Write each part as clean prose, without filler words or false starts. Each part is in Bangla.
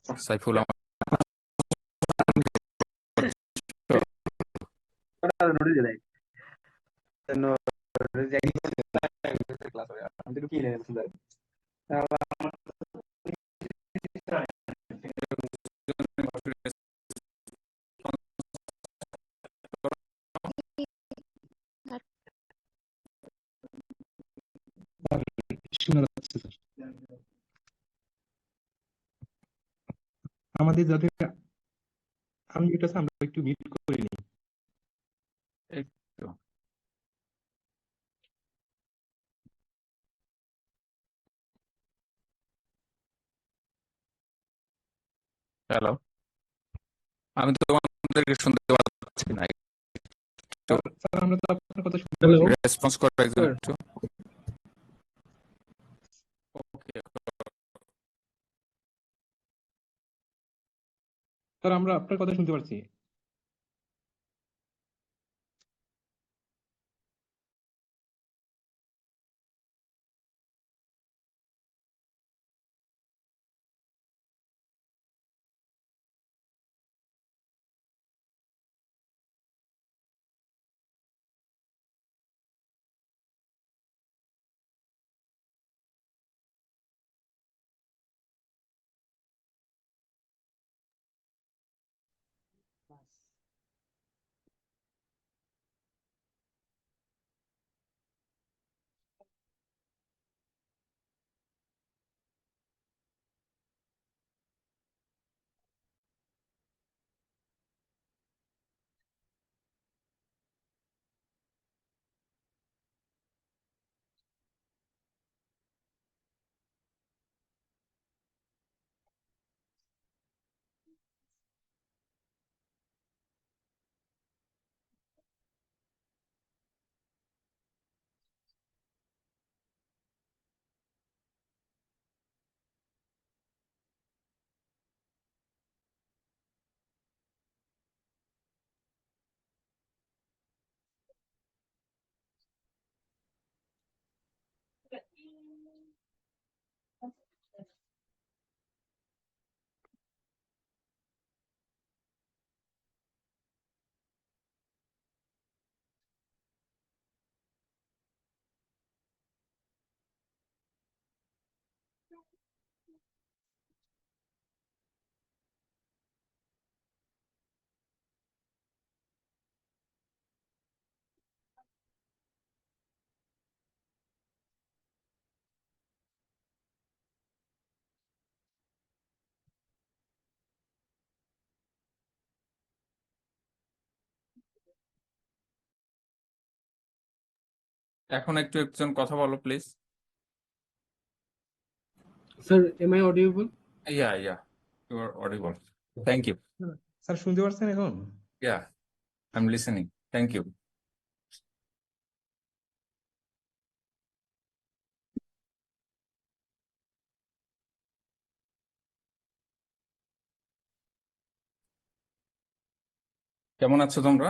সাইফুল আমার নোটিশ দেয় ক্লাস হবে আমি তো কি নেই শোনা যাচ্ছে স্যার। আমাদের যাদের আনমিউট আছে আমরা একটু মিউট করে নিই। একটু হ্যালো, আমি তো তোমাদেরকে শুনতে পাচ্ছি না, একটু স্যার আমরা তো আপনার কথা শুনতে হ্যালো পাচ্ছি। রেসপন্স করো একজন স্যার। একটু। ওকে, স্যার আমরা আপনার কথা শুনতে পাচ্ছি। এখন একটু একজন কথা বলো please. Sir, am I audible? Yeah you are audible, thank you. Sir শুনতে পাচ্ছেন এখন? Yeah, I am listening, thank you. কেমন আছো তোমরা?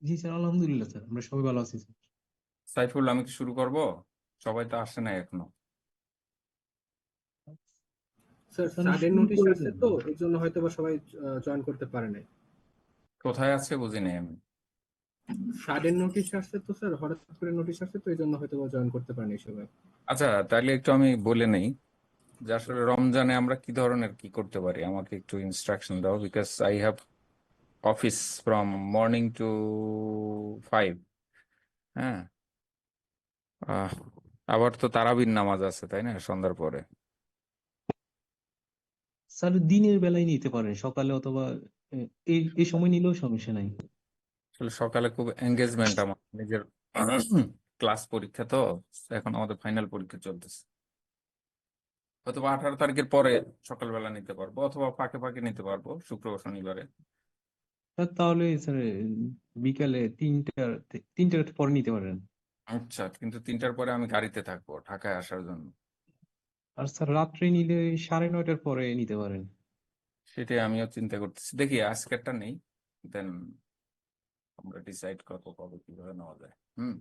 জি স্যার, আলহামদুলিল্লাহ স্যার, আমরা সবাই ভালো আছি স্যার। সাইফুল, আমি কি শুরু করব? সবাই তো আসে না এখনো। স্যার, তাহলে সাডেন শুরু নোটিশ করে আসছে দেন। তো এই জন্য হয়তো বা সবাই জয়েন করতে পারে নাই। কোথায় আছে বুঝি নাই আমি। সাডেন নোটিশ আসছে তো স্যার, হঠাৎ করে নোটিশ আসছে তো এই জন্য হয়তো বা জয়েন করতে পারে নাই সবাই। আচ্ছা, তাহলে একটু আমি বলে নেই যে আসলে রমজানে আমরা কি ধরনের কি করতে পারি, আমাকে একটু ইনস্ট্রাকশন দাও, because I have office from morning to 5। হ্যাঁ, আহ, আবার তো তারাবির নামাজ আছে তাই না সন্ধ্যার পরে। স্যার দিনের বেলায় নিতে পারেন, সকালে অথবা এই এই সময় নিলেও সমস্যা নাই। আসলে সকালে খুব এঙ্গেজমেন্ট আমার নিজের ক্লাস পরীক্ষা তো, এখন আমাদের ফাইনাল পরীক্ষা চলতেছে। অথবা 18 তারিখের পরে সকালবেলা নিতে পারবো, অথবা ফাঁকে ফাঁকে নিতে পারবো শুক্রবার শনিবারে। স্যার তাহলে স্যার বিকালে তিনটার পরে নিতে পারেন। আচ্ছা, কিন্তু 3টার পরে আমি গাড়িতে থাকবো ঢাকায় আসার জন্য। আর স্যার রাত্রে নিলে 9:30টার পরে নিতে পারেন। সেটাই আমিও চিন্তা করতেছি, দেখি আজকেরটা নেই, দেন আমরা ডিসাইড করবো কবে কিভাবে নেওয়া যায়। হুম।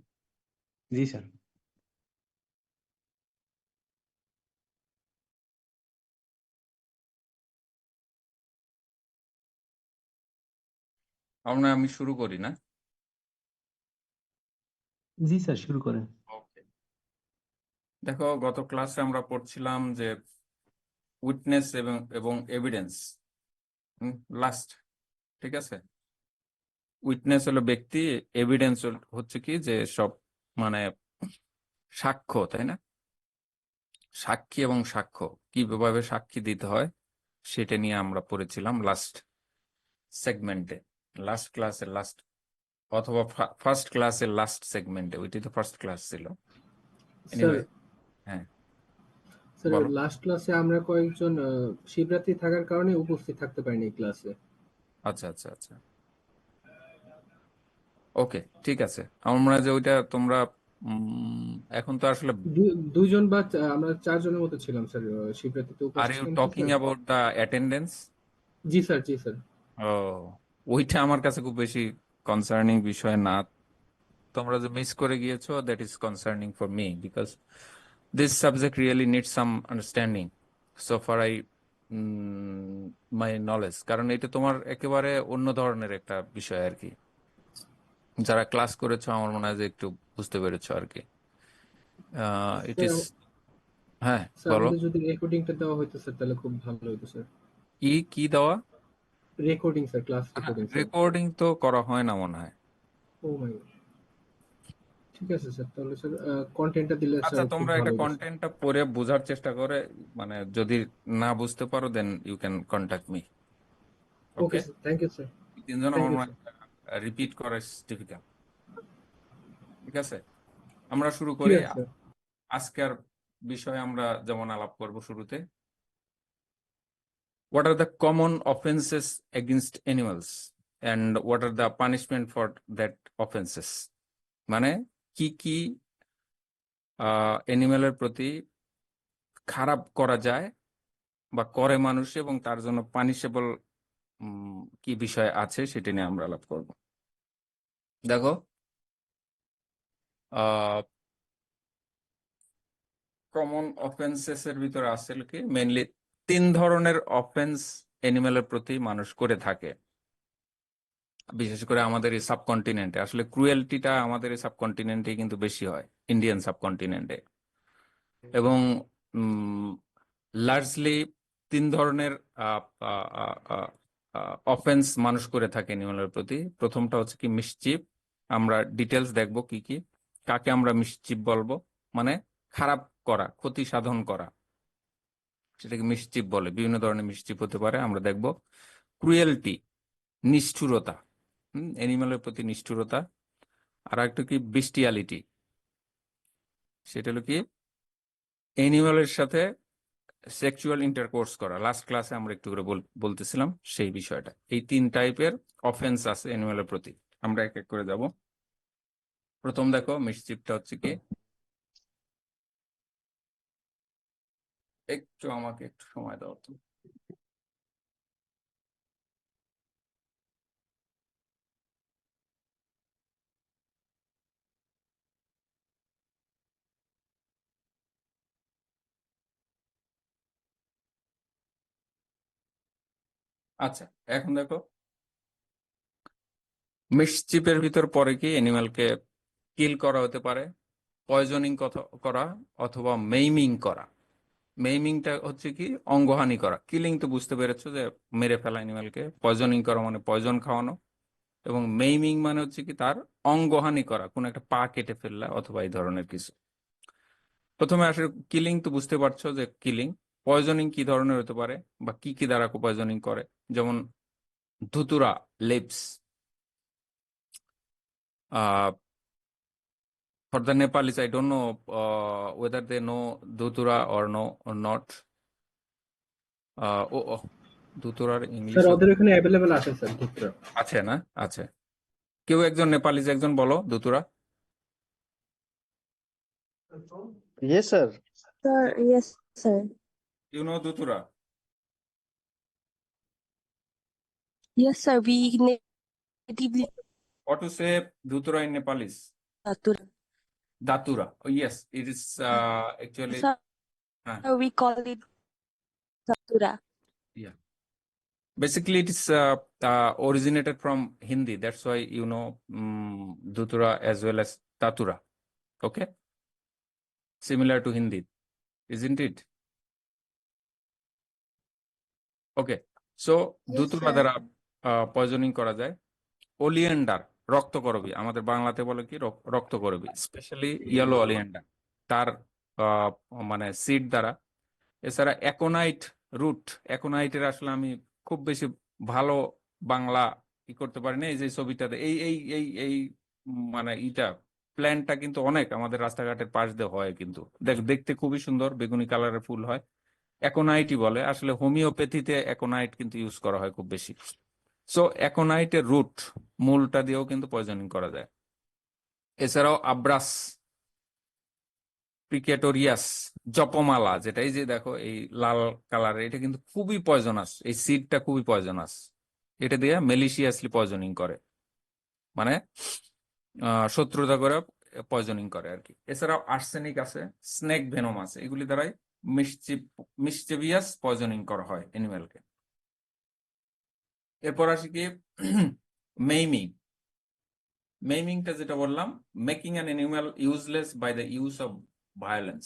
জি স্যার। আমি শুরু করি না? জি স্যার, শুরু করেন। ওকে, দেখো গত ক্লাসে আমরা পড়ছিলাম যে উইটনেস এবং এবং এভিডেন্স লাস্ট, ঠিক আছে? উইটনেস হলো ব্যক্তি, এভিডেন্স হচ্ছে কি যে সব মানে সাক্ষ্য, তাই না? সাক্ষী এবং সাক্ষ্য কিভাবে সাক্ষী দিতে হয় সেটা নিয়ে আমরা পড়েছিলাম লাস্ট সেগমেন্টে, লাস্ট ক্লাসের লাস্ট, অথবা ফার্স্ট ক্লাসের লাস্ট সেগমেন্টে। ওইটি তো ফার্স্ট ক্লাস ছিল। স্যার এনিওয়ে, হ্যাঁ স্যার বলো। লাস্ট ক্লাসে আমরা কয়েকজন শিবরাত্রি থাকার কারণে উপস্থিত থাকতে পারিনি এই ক্লাসে। আচ্ছা আচ্ছা আচ্ছা, ওকে ঠিক আছে। আমরা যে ওইটা তোমরা এখন তো আসলে, দুইজন বা আমরা চারজনের মতো ছিলাম স্যার শিবরাত্রিতে আর উপস্থিত ইউ ছিলাম তো talking sir. About the attendance? জি স্যার, জি স্যার। ও, ওইটা আমার কাছে খুব বেশি কনসার্নিং বিষয় না। তোমরা যে মিস করে গিয়েছো, that is concerning for me, because this subject really need some understanding so far I my knowledge. কারণ এটা তোমার একেবারে অন্য ধরনের একটা বিষয় আর কি। যারা ক্লাস করেছো আমার মনে হয় যে একটু বুঝতে পেরেছো আর কি। ইট স্যার ইজ, হ্যাঁ স্যার বলো। আমাদের যদি রেকর্ডিংটা দেওয়া হতো স্যার তাহলে খুব ভালো হতো স্যার। কি কি দেওয়া? Recording sir, class recording sir. Recording তো করা হয় না মনে হয়। ও মাই, ঠিক আছে স্যার, তাহলে স্যার কন্টেন্টটা দিলে আচ্ছা, স্যার খুব তোমরা এটা ভালো হতো স্যার। কন্টেন্টটা পড়ে বোঝার চেষ্টা করে, মানে যদি না বুঝতে পারো then you can contact me. Okay okay, sir, thank you sir. তিনজন থ্যাংক আমার ইউ মনে স্যার। হয় রিপিট করা ডিফিকাল্ট। ঠিক আছে, আমরা শুরু ঠিক করি। আছে স্যার। আজকের বিষয়ে আমরা যেমন আলাপ করব শুরুতে, what are the common offenses against animals and what are the punishment for that offenses? মানে কি কি অ্যানিমেলের প্রতি খারাপ করা যায় বা করে মানুষ, এবং তার জন্য পানিশেবল কি বিষয় আছে সেটা নিয়ে আমরা আলাপ করব। দেখো, কমন অফেন্সেস এর ভিতরে আছে কি মেইনলি তিন ধরনের অফেন্স অ্যানিমেলের প্রতি মানুষ করে থাকে। বিশেষ করে আমাদের এই সাবকন্টিনেন্টে, আসলে ক্রুয়েলটিটা আমাদের এই সাবকন্টিনেন্টে কিন্তু বেশি হয়, ইন্ডিয়ান সাবকন্টিনেন্টে। এবং লার্জলি তিন ধরনের অফেন্স মানুষ করে থাকে অ্যানিমেলের প্রতি। প্রথমটা হচ্ছে কি মিসচিফ। আমরা ডিটেলস দেখব কি কি, কাকে আমরা মিসচিফ বলবো, মানে খারাপ করা, ক্ষতি সাধন করা, সেটাকে মিসচিফ বলে। বিভিন্ন ধরনের মিসচিফ হতে পারে, আমরা দেখব। ক্রুয়েলটি, নিষ্ঠুরতা, অ্যানিমেলের প্রতি নিষ্ঠুরতা। আর একটা কি বিস্টিয়ালিটি, সেটা হলো কি অ্যানিমেলের সাথে সেক্সুয়াল ইন্টারকোর্স করা। লাস্ট ক্লাসে আমরা একটু করে বলতেছিলাম সেই বিষয়টা। এই তিন টাইপের অফেন্স আছে অ্যানিমেলের প্রতি, আমরা এক এক করে যাব। প্রথম দেখো মিসচিফটা হচ্ছে কি, একটু আমাকে একটু সময় দাও তো। আচ্ছা, এখন দেখো মিসচিফের ভিতর পড়ে কি অ্যানিমালকে কিল করা হতে পারে, পয়জনিং করা, অথবা মেইমিং করা। মেইমিংটা হচ্ছে কি অঙ্গহানি করা। কিলিং তো বুঝতে পেরেছো যে মেরে ফেলা অ্যানিমালকে, পয়জনিং করা মানে পয়জন খাওয়ানো, এবং মেইমিং মানে হচ্ছে কি তার অঙ্গহানি করা, কোন একটা পা কেটে ফেললা অথবা এই ধরনের কিছু। প্রথমে আসলে কিলিং তো বুঝতে পারছো যে কিলিং। পয়জনিং কি ধরনের হতে পারে বা কি কি দ্বারা পয়জনিং করে, যেমন ধুতুরা, leaps. For the Nepalis, I don't know whether they know Dhutura or no or not. ধুতুরার ইংলিশ স্যার ওদের এখানে অ্যাভেলেবেল আছে স্যার দুটো। আছে না? আছে। কেউ একজন নেপালিজ একজন বলো ধুতুরা। Yes, sir. Sir, yes, sir. You know ধুতুরা? Yes, sir. We natively What to say ধুতুরা in Nepalese? Datura. Datura. Oh, yes, it is actually. Sir, we call it Datura. Yeah. Basically, it is originated from Hindi. That's why you know Dutura as well as Tatura. Okay, similar to Hindi, isn't it? Okay, so Yes, দুতুরা sir. দ্বারা পয়জনিং করা যায়। ওলিয়েন্ডার রক্তকরবী, আমাদের বাংলাতে বলে কি রক্তকরবী, স্পেশালি ইয়েলো ওলিয়েন্ডার, তার আহ, মানে সিড দ্বারা। এছাড়া অ্যাকোনাইট রুট, অ্যাকোনাইটের আসলে আমি খুব বেশি ভালো বাংলা কি করতে পারি না। এই যে ছবিটাতে এই এই এই এই মানে ইটা প্ল্যান্টটা কিন্তু অনেক আমাদের রাস্তাঘাটের পাশ দিয়ে হয়, কিন্তু দেখতে খুবই সুন্দর, বেগুনি কালারের ফুল হয়। অ্যাকোনাইটই বলে, আসলে হোমিওপ্যাথিতে অ্যাকোনাইট কিন্তু ইউজ করা হয় খুব বেশি। সো অ্যাকোনাইটের রুট, মূলটা দিয়েও কিন্তু পয়জনিং করা যায়। এছাড়াও আব্রাস, প্রিকেটোরিয়াস, জপমালা, যেটা এই যে দেখো এই লাল কালারের, এটা কিন্তু খুবই পয়জনাস, এই সিডটা খুবই পয়জনাস। এটা দিয়ে মেলিশিয়াসলি পয়জনিং করে, মানে শত্রুতা করে পয়জনিং করে আর কি। এছাড়াও আর্সেনিক আছে, স্নেক ভেনম আছে, এগুলি দ্বারাই মিসচিভিয়াস পয়জনিং করা হয় অ্যানিমেলকে। এরপর আসি কি মেইমিং। মেইমিংটা যেটা বললাম, making an animal useless by the use of violence.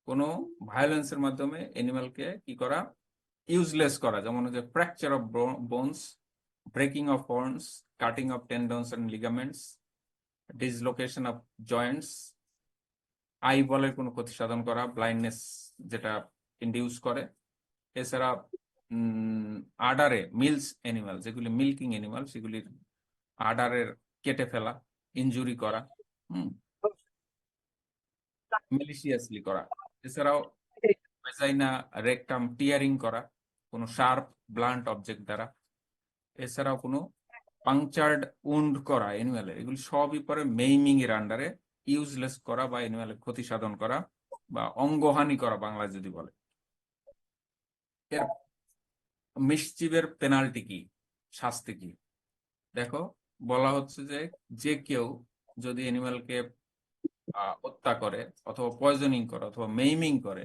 কোনো ভায়োলেন্সের মাধ্যমে অ্যানিমালকে কি করা, ইউজলেস করা, যেমন হচ্ছে fracture of bones, breaking of horns, cutting of tendons and ligaments, dislocation of joints, eye বলের কোনো ক্ষতি সাধন করা, ব্লাইন্ডনেস যেটা ইন্ডিউস করে। এছাড়া আডারে মিলস অ্যানিমাল, যেগুলি মিল্কিং অ্যানিমাল, সেগুলির আডারের কেটে ফেলা, ইনজুরি করা, মেলিশিয়াসলি করা। এছাড়াও ভেজাইনা রেকটাম টিয়ারিং করা, কোনো শার্প ব্লান্ট অবজেক্ট দ্বারা। এছাড়াও কোনো পাংচার্ড উন্ড করা অ্যানিমালের, এগুলি সবই পরে মেইমিং এর আন্ডারে, ইউজলেস করা বা অ্যানিমালের ক্ষতি সাধন করা বা অঙ্গহানি করা বাংলায় যদি বলে। এর মিসচিভের পেনাল্টি কি, শাস্তি কি? দেখো, বলা হচ্ছে যে যে কেউ যদি অ্যানিমালকে হত্যা করে অথবা পয়জনিং করে অথবা মেইমিং করে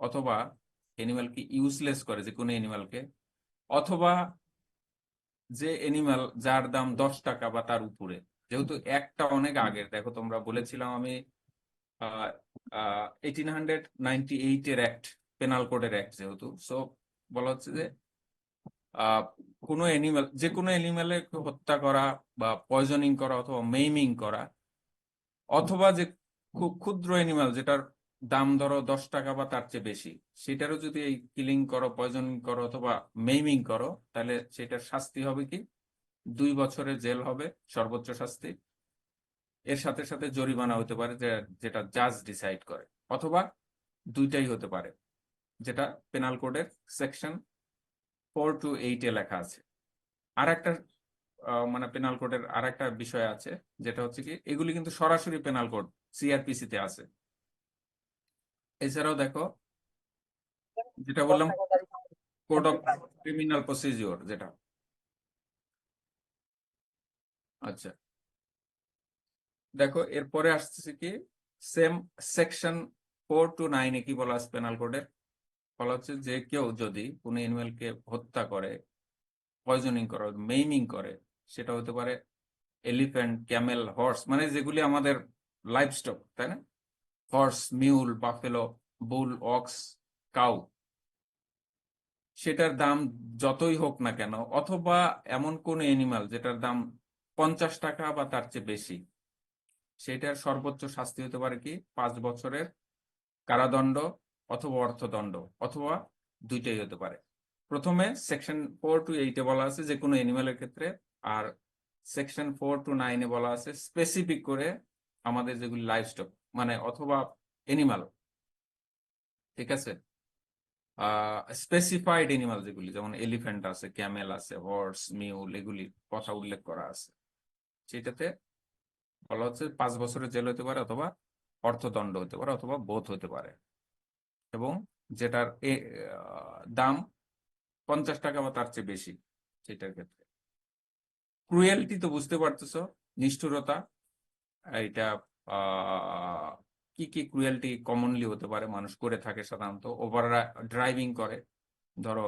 অথবা অ্যানিমালকে ইউজলেস করে, যে কোনো অ্যানিমালকে, অথবা যে অ্যানিমাল যার দাম 10 টাকা বা তার উপরে, যেহেতু একটা অনেক আগের, দেখো তোমরা বলেছিলাম আমি 1898 এর অ্যাক্ট, পেনাল কোডের অ্যাক্ট যেহেতু, সো বলা হচ্ছে যে কোনো অ্যানিমাল, যে কোনো অ্যানিমালে হত্যা করা বা পয়জনিং করা অথবা মেইমিং করা, অথবা যে খুব ক্ষুদ্র অ্যানিমাল যেটার দাম ধরো 10 টাকা বা তার চেয়ে বেশি, সেটারও যদি এই কিলিং করো, পয়জনিং করো অথবা মেইমিং করো, তাহলে সেটার শাস্তি হবে কি 2 বছরের জেল হবে সর্বোচ্চ শাস্তি। এর সাথে সাথে জরিমানা হতে পারে, যেটা জাজ ডিসাইড করে, অথবা দুইটাই হতে পারে, যেটা পেনাল কোডের সেকশন 4 to 8 এ লেখা আছে। আর একটা মানে পেনাল কোডের আর একটা বিষয় আছে, যেটা হচ্ছে কি এগুলি কিন্তু সরাসরি পেনাল কোড সিআরপিসি তে আছে। এছাড়াও দেখো, যেটা বললাম কোড অফ ক্রিমিনাল প্রসিজিওর, যেটা আচ্ছা দেখো, এরপরে আসছে কি সেম সেকশন 4 to 9 এ কি বলা আছে পেনাল কোডের, বলা হচ্ছে যে কেউ যদি কোনো অ্যানিমেলকে হত্যা করে, পয়জনিং করে, মেইমিং করে, সেটা হতে পারে এলিফ্যান্ট, ক্যামেল, হর্স, মানে যেগুলি আমাদের লাইভ স্টক, তাই না, হর্স, মিউল, বাফেলো, বুল, অক্স, কাউ, সেটার দাম যতই হোক না কেন, অথবা এমন কোন অ্যানিমাল যেটার দাম 50 টাকা বা তার চেয়ে বেশি, সেটার সর্বোচ্চ শাস্তি হতে পারে কি 5 বছরের কারাদণ্ড অথবা অর্থদণ্ড, অথবা দুইটাই হতে পারে। প্রথমে সেকশন 4 to 8 এ বলা আছে যে কোনো অ্যানিমালের ক্ষেত্রে, আর সেকশন 4 to 9 এ বলা আছে স্পেসিফিক করে আমাদের যেগুলি লাইভ স্টক, মানে অথবা অ্যানিমাল, ঠিক আছে, স্পেসিফাইড অ্যানিমাল যেগুলি, যেমন এলিফ্যান্ট আছে, ক্যামেল আছে, হর্স, মিউল, এগুলির কথা উল্লেখ করা আছে। সেটাতে বলা হচ্ছে 5 বছরের জেল হতে পারে, অথবা অর্থদণ্ড হতে পারে, অথবা বোথ হতে পারে, এবং যেটার দাম 50 টাকা বা তার চেয়ে বেশি, সেটার ক্ষেত্রে। ক্রুয়েলটি তো বুঝতে পারতেছো, নিষ্ঠুরতা, এটা কি কি ক্রুয়েলটি কমনলি হতে পারে, মানুষ করে থাকে সাধারণত, ওভার ড্রাইভিং করে, ধরো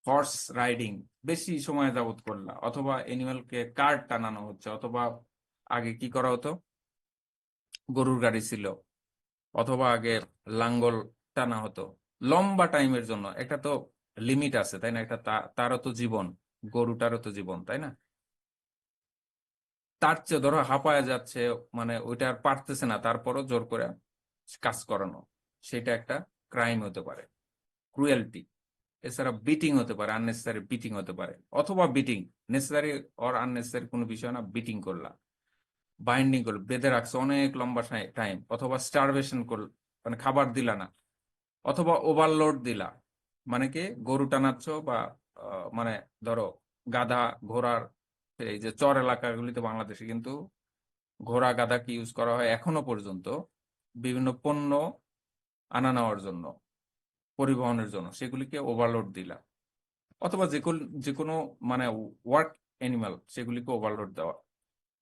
হর্স রাইডিং বেশি সময় যাবত করলা, অথবা অ্যানিমালকে কার্ড টানানো হচ্ছে, অথবা আগে কি করা হতো, গরুর গাড়ি ছিল, অথবা আগে লাঙ্গল টানা হতো লম্বা টাইমের জন্য। একটা তো লিমিট আছে, তাই না? একটা তারও তো জীবন, গরুটারও তো জীবন, তাই না? তার চেয়ে ধরো হাঁপায়া যাচ্ছে, মানে ওইটা আর পারতেছে না, তারপরও জোর করে কাজ করানো, সেটা একটা ক্রাইম হতে পারে, ক্রুয়েলটি। এছাড়া বিটিং হতে পারে, আননেসেসারি বিটিং হতে পারে, অথবা বিটিং নেসেসারি অর আননেসেসারি কোনো বিষয় না, বিটিং করলা, বাইন্ডিং করলো, বেঁধে রাখছো অনেক লম্বা টাইম, অথবা স্টারভেশন করল, মানে খাবার দিলা না, অথবা ওভারলোড দিলা, মানে কি গরু টানাচ্ছ বা মানে ধরো গাধা ঘোড়ার, এই যে চর এলাকাগুলিতে বাংলাদেশে কিন্তু ঘোড়া গাধাকে ইউজ করা হয় এখনো পর্যন্ত বিভিন্ন পণ্য আনা নেওয়ার জন্য, পরিবহনের জন্য, সেগুলিকে ওভারলোড দিলা, অথবা যে কোনো মানে ওয়ার্ক অ্যানিমাল সেগুলিকে ওভারলোড দেওয়া।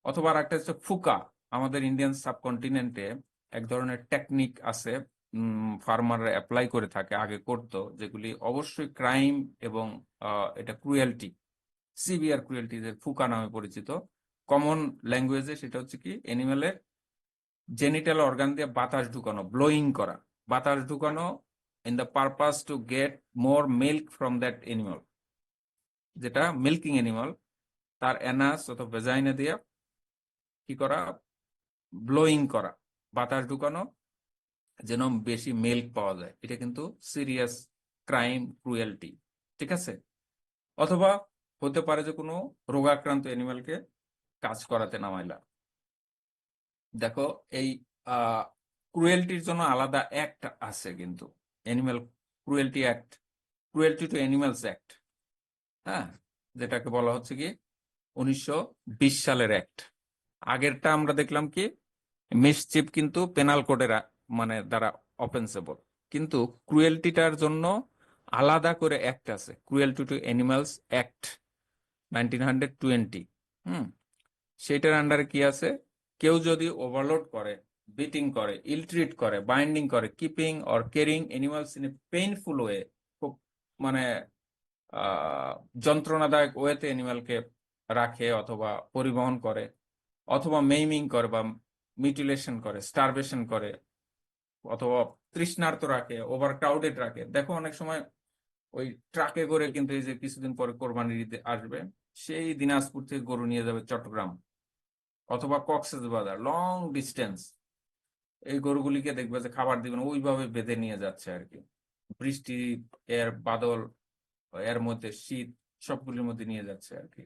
অথবা আর একটা হচ্ছে ফুকা। আমাদের ইন্ডিয়ান সাবকন্টিনেন্টে এক ধরনের টেকনিক আছে, ফার্মাররা অ্যাপ্লাই করে থাকে, আগে করতো, যেগুলি অবশ্যই ক্রাইম এবং এটা ক্রুয়েলটি, সিভিয়ার ক্রুয়েলটি, যে ফুকা নামে পরিচিত। কমন ল্যাঙ্গুয়েজে সেটা হচ্ছে কি, এনিমেলের জেনিটাল অর্গান দিয়ে বাতাস ঢুকানো, ব্লোয়িং করা, বাতাস ঢুকানো in the purpose to get more milk from that animal. যেটা মিল্কিং এনিমাল, তার অ্যানাস অথবা ভেজাইনা দিয়ে কি করা, ব্লোয়িং করা, বাতাস ঢুকানো, যেন বেশি মিল্ক পাওয়া যায়। এটা কিন্তু সিরিয়াস ক্রাইম, ক্রুয়েলটি, ঠিক আছে? অথবা হতে পারে যে কোনো রোগাক্রান্ত অ্যানিমালকে কাজ করাতে নামাইলা। দেখো এই ক্রুয়েলটির জন্য আলাদা অ্যাক্ট আছে কিন্তু, animal cruelty act, cruelty to animals act, হ্যাঁ, যেটাকে বলা হচ্ছে কি 1920 সালের অ্যাক্ট। আগেরটা আমরা দেখলাম কি, মিসচিপ কিন্তু পেনাল কোডের মানে দ্বারা অফেন্সেবল, কিন্তু ক্রুয়েলটিটার জন্য আলাদা করে অ্যাক্ট আছে, ক্রুয়েলটি টু অ্যানিমালস অ্যাক্ট 1920। সেটার আন্ডারে কি আছে, কেউ যদি ওভারলোড করে, বিটিং করে, ইলট্রিট করে, বাইন্ডিং করে, keeping or caring animals in a painful way, খুব মানে যন্ত্রণাদায়ক ওয়েতে অ্যানিমালকে রাখে অথবা পরিবহন করে, অথবা মেইমিং করে বা মিউটিলেশন করে, স্টারভেশন করে, অথবা তৃষ্ণার্ত রাখে, ওভার ক্রাউডেড রাখে। দেখো অনেক সময় ওই ট্রাকে করে কিন্তু, এই যে কিছুদিন পরে কোরবানির ঈদ আসবে, সেই দিনাজপুর থেকে গরু নিয়ে যাবে চট্টগ্রাম অথবা কক্সবাজার, লং ডিস্টেন্স, এই গরুগুলিকে দেখবে যে খাবার দিবেন ওইভাবে বেঁধে নিয়ে যাচ্ছে আর কি, বৃষ্টি, এর বাদল, এর মধ্যে শীত, সবগুলির মধ্যে নিয়ে যাচ্ছে আর কি।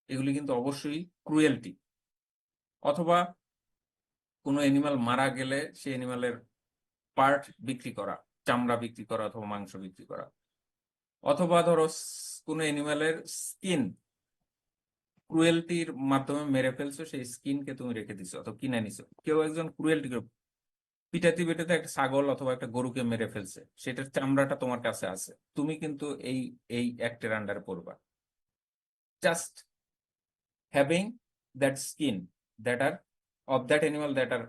এগুলি কিন্তু অবশ্যই ক্রুয়েলটি। অথবা কোনো অ্যানিমাল মারা গেলে সেই অ্যানিমালের পার্ট বিক্রি করা, চামড়া বিক্রি করা অথবা মাংস বিক্রি করা। অথবা ধরো কোনো অ্যানিমালের স্কিন ক্রুয়েলটির মাধ্যমে মেরে ফেলছো, সেই স্কিনকে তুমি রেখে দিছো অথবা কিনে নিছো। কেউ একজন ক্রুয়েলটি পিটাতে পিটাতে একটা ছাগল অথবা একটা গরুকে মেরে ফেলছে, সেটার চামড়াটা তোমার কাছে আছে, তুমি কিন্তু এই এই অ্যাক্টের আন্ডারে পড়বা। Just having that skin that are of that animal that are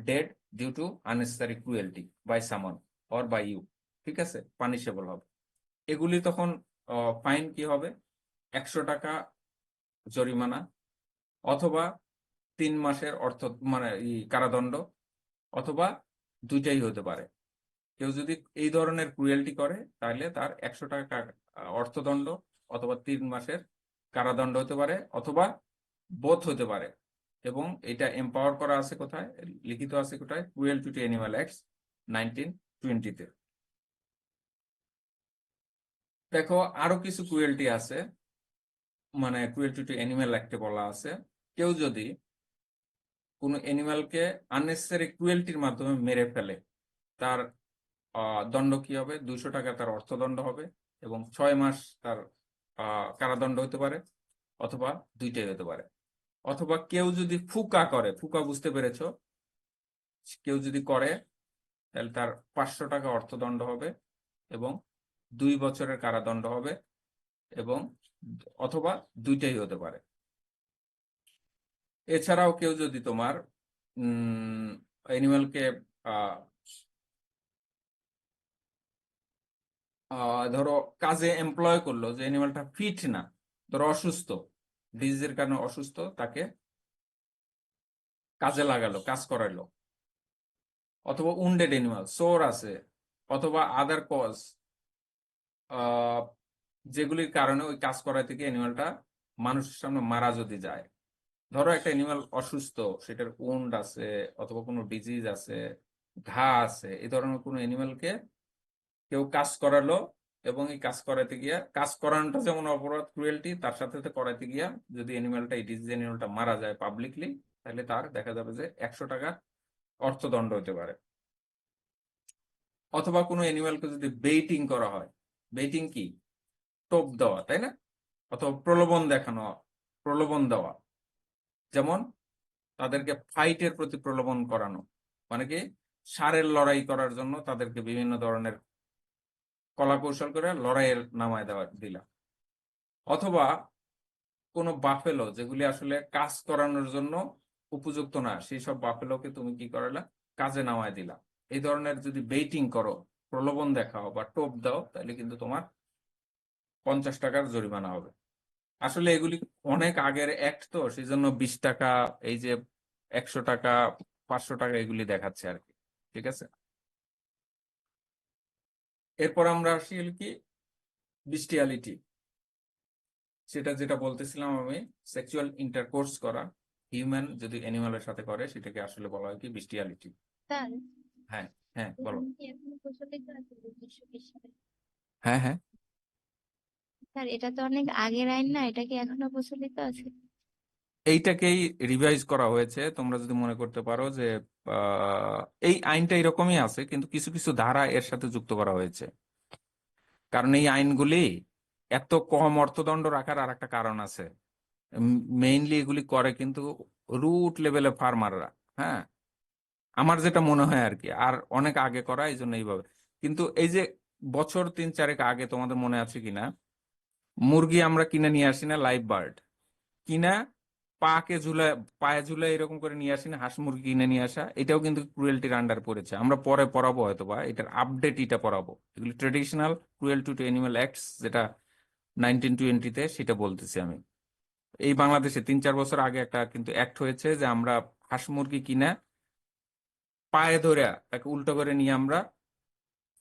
dead due to unnecessary cruelty by someone or by you, ঠিক আছে, পানিশেবল হবে। এগুলি তখন ফাইন কি হবে, 100 টাকা জরিমানা, অথবা 3 মাসের মানে কারাদণ্ড, অথবা দুইটাই হতে পারে। কেউ যদি এই ধরনের ক্রুয়েলটি করে তাহলে তার 100 টাকা অর্থদণ্ড, অথবা 3 মাসের কারাদণ্ড হতে পারে, অথবা বোথ হতে পারে। এবং এটা এম্পাওয়ার করা আছে কোথায়, লিখিত আছে কোথায়, ক্রুয়েলটি টু অ্যানিমাল অ্যাক্ট 1920-তে। দেখো আরো কিছু ক্রুয়েলটি আছে, মানে ক্রুয়েলটি টু অ্যানিমাল অ্যাক্টে বলা আছে, কেউ যদি কোনো অ্যানিমালকে আননেসেসারি ক্রুয়েলটির মাধ্যমে মেরে ফেলে, তার দণ্ড কি হবে, 200 টাকা তার অর্থদণ্ড হবে, এবং 6 মাস তার কারাদণ্ড হতে পারে, অথবা দুইটাই হতে পারে। অথবা কেউ যদি ফুকা করে, ফুকা বুঝতে পেরেছো, কেউ যদি করে তাহলে তার 500 টাকা অর্থদণ্ড হবে, এবং 2 বছরের কারাদণ্ড হবে, এবং অথবা দুইটাই হতে পারে। এছাড়াও কেউ যদি তোমার অ্যানিমালকে ধরো কাজে এমপ্লয় করলো, যে অ্যানিমালটা ফিট না, ধরো অসুস্থ, ডিজিজের কারণে অসুস্থ, তাকে কাজে লাগালো, কাজ করাইলো। অথবা উন্ডেড অ্যানিমাল, সোর আছে, অথবা আদার কজ, যেগুলির কারণে ওই কাজ করাইতে গিয়ে অ্যানিমালটা মানুষের সামনে মারা যদি যায়। ধরো একটা অ্যানিমাল অসুস্থ, সেটার উন্ড আছে অথবা কোনো ডিজিজ আছে, ঘা আছে, এই ধরনের কোনো অ্যানিমালকে কেউ কাজ করালো, এবং এই কাজ করাইতে গিয়া, কাজ করানোটা যেমন অপরাধ, ক্রুয়েলটি, তার সাথে সাথে করাইতে গিয়া যদি অ্যানিমালটা, এই ডিজিজ অ্যানিমালটা মারা যায় পাবলিকলি, তাহলে তার দেখা যাবে যে 100 টাকা অর্থদণ্ড হতে পারে। অথবা কোনো অ্যানিমালকে যদি বেইটিং করা হয়, বেইটিং কি, টোপ দেওয়া, তাই না? অথবা প্রলোভন দেখানো, প্রলোভন দেওয়া, যেমন তাদেরকে ফাইটের প্রতি প্রলোভন করানো, মানে কি ষাঁড়ের লড়াই করার জন্য তাদেরকে বিভিন্ন ধরনের কলা কৌশল করে লড়াইয়ের নামায় দেওয়া দিলা। অথবা কোনো বাফেলো, যেগুলি আসলে কাজ করানোর জন্য উপযুক্ত না, সেই সব বাফেলোকে তুমি কি করালা, কাজে নামায় দিলা। এই ধরনের যদি বেইটিং করো, প্রলোভন দেখাও বা টোপ দাও, তাহলে কিন্তু তোমার 50 টাকার জরিমানা হবে। আসলে এগুলি অনেক আগের অ্যাক্ট, তো সেই জন্য 20 টাকা, এই যে 100 টাকা, 500 টাকা এগুলি দেখাচ্ছে আর কি। ঠিক আছে, এরপর আমরা আসি হলো কি বিস্টিয়ালিটি। সেটা যেটা বলতেছিলাম আমি, সেক্সুয়াল ইন্টারকোর্স করা, হিউম্যান যদি অ্যানিমালের সাথে করে, সেটাকে আসলে বলা হয় কি বিস্টিয়ালিটি। স্যার, হ্যাঁ, হ্যাঁ, বলো। এটা কি এখনো প্রচলিত আছে 2020 সালে? হ্যাঁ, হ্যাঁ, স্যার, এটা তো অনেক আগের আইন না, এটা কি এখনো প্রচলিত আছে? এইটাকেই রিভাইজ করা হয়েছে। তোমরা যদি মনে করতে পারো যে এই আইনটা এরকমই আছে, কিন্তু কিছু কিছু ধারা এর সাথে যুক্ত করা হয়েছে। কারণ এই আইনগুলি এত কম অর্থদণ্ড রাখার আর একটা কারণ আছে। মেইনলি এগুলি করে কিন্তু রুট লেভেলে ফার্মাররা। হ্যাঁ, আমার যেটা মনে হয় আর কি, আর অনেক আগে করা, এই জন্য এইভাবে। কিন্তু এই যে বছর 3-4 আগে, তোমাদের মনে আছে কিনা, মুরগি আমরা কিনে নিয়ে আসি না, লাইভ বার্ড কিনা, পাকে ঝুলায়, পায়ে ঝুলায় এরকম করে নিয়ে আসি না, হাঁস মুরগি কিনে নিয়ে আসা, এটাও কিন্তু ক্রুয়েলটির আন্ডার পড়েছে। আমরা পরে পড়াবো হয়তো, বা এটার আপডেট এটা পড়াবো। এগুলি traditional cruelty to animal acts, যেটা 1920-তে, সেটা বলতেছি আমি। এই বাংলাদেশে 3-4 বছর আগে একটা কিন্তু অ্যাক্ট হয়েছে, যে আমরা হাঁস মুরগি কিনা পায়ে ধরে তাকে উল্টো করে নিয়ে আমরা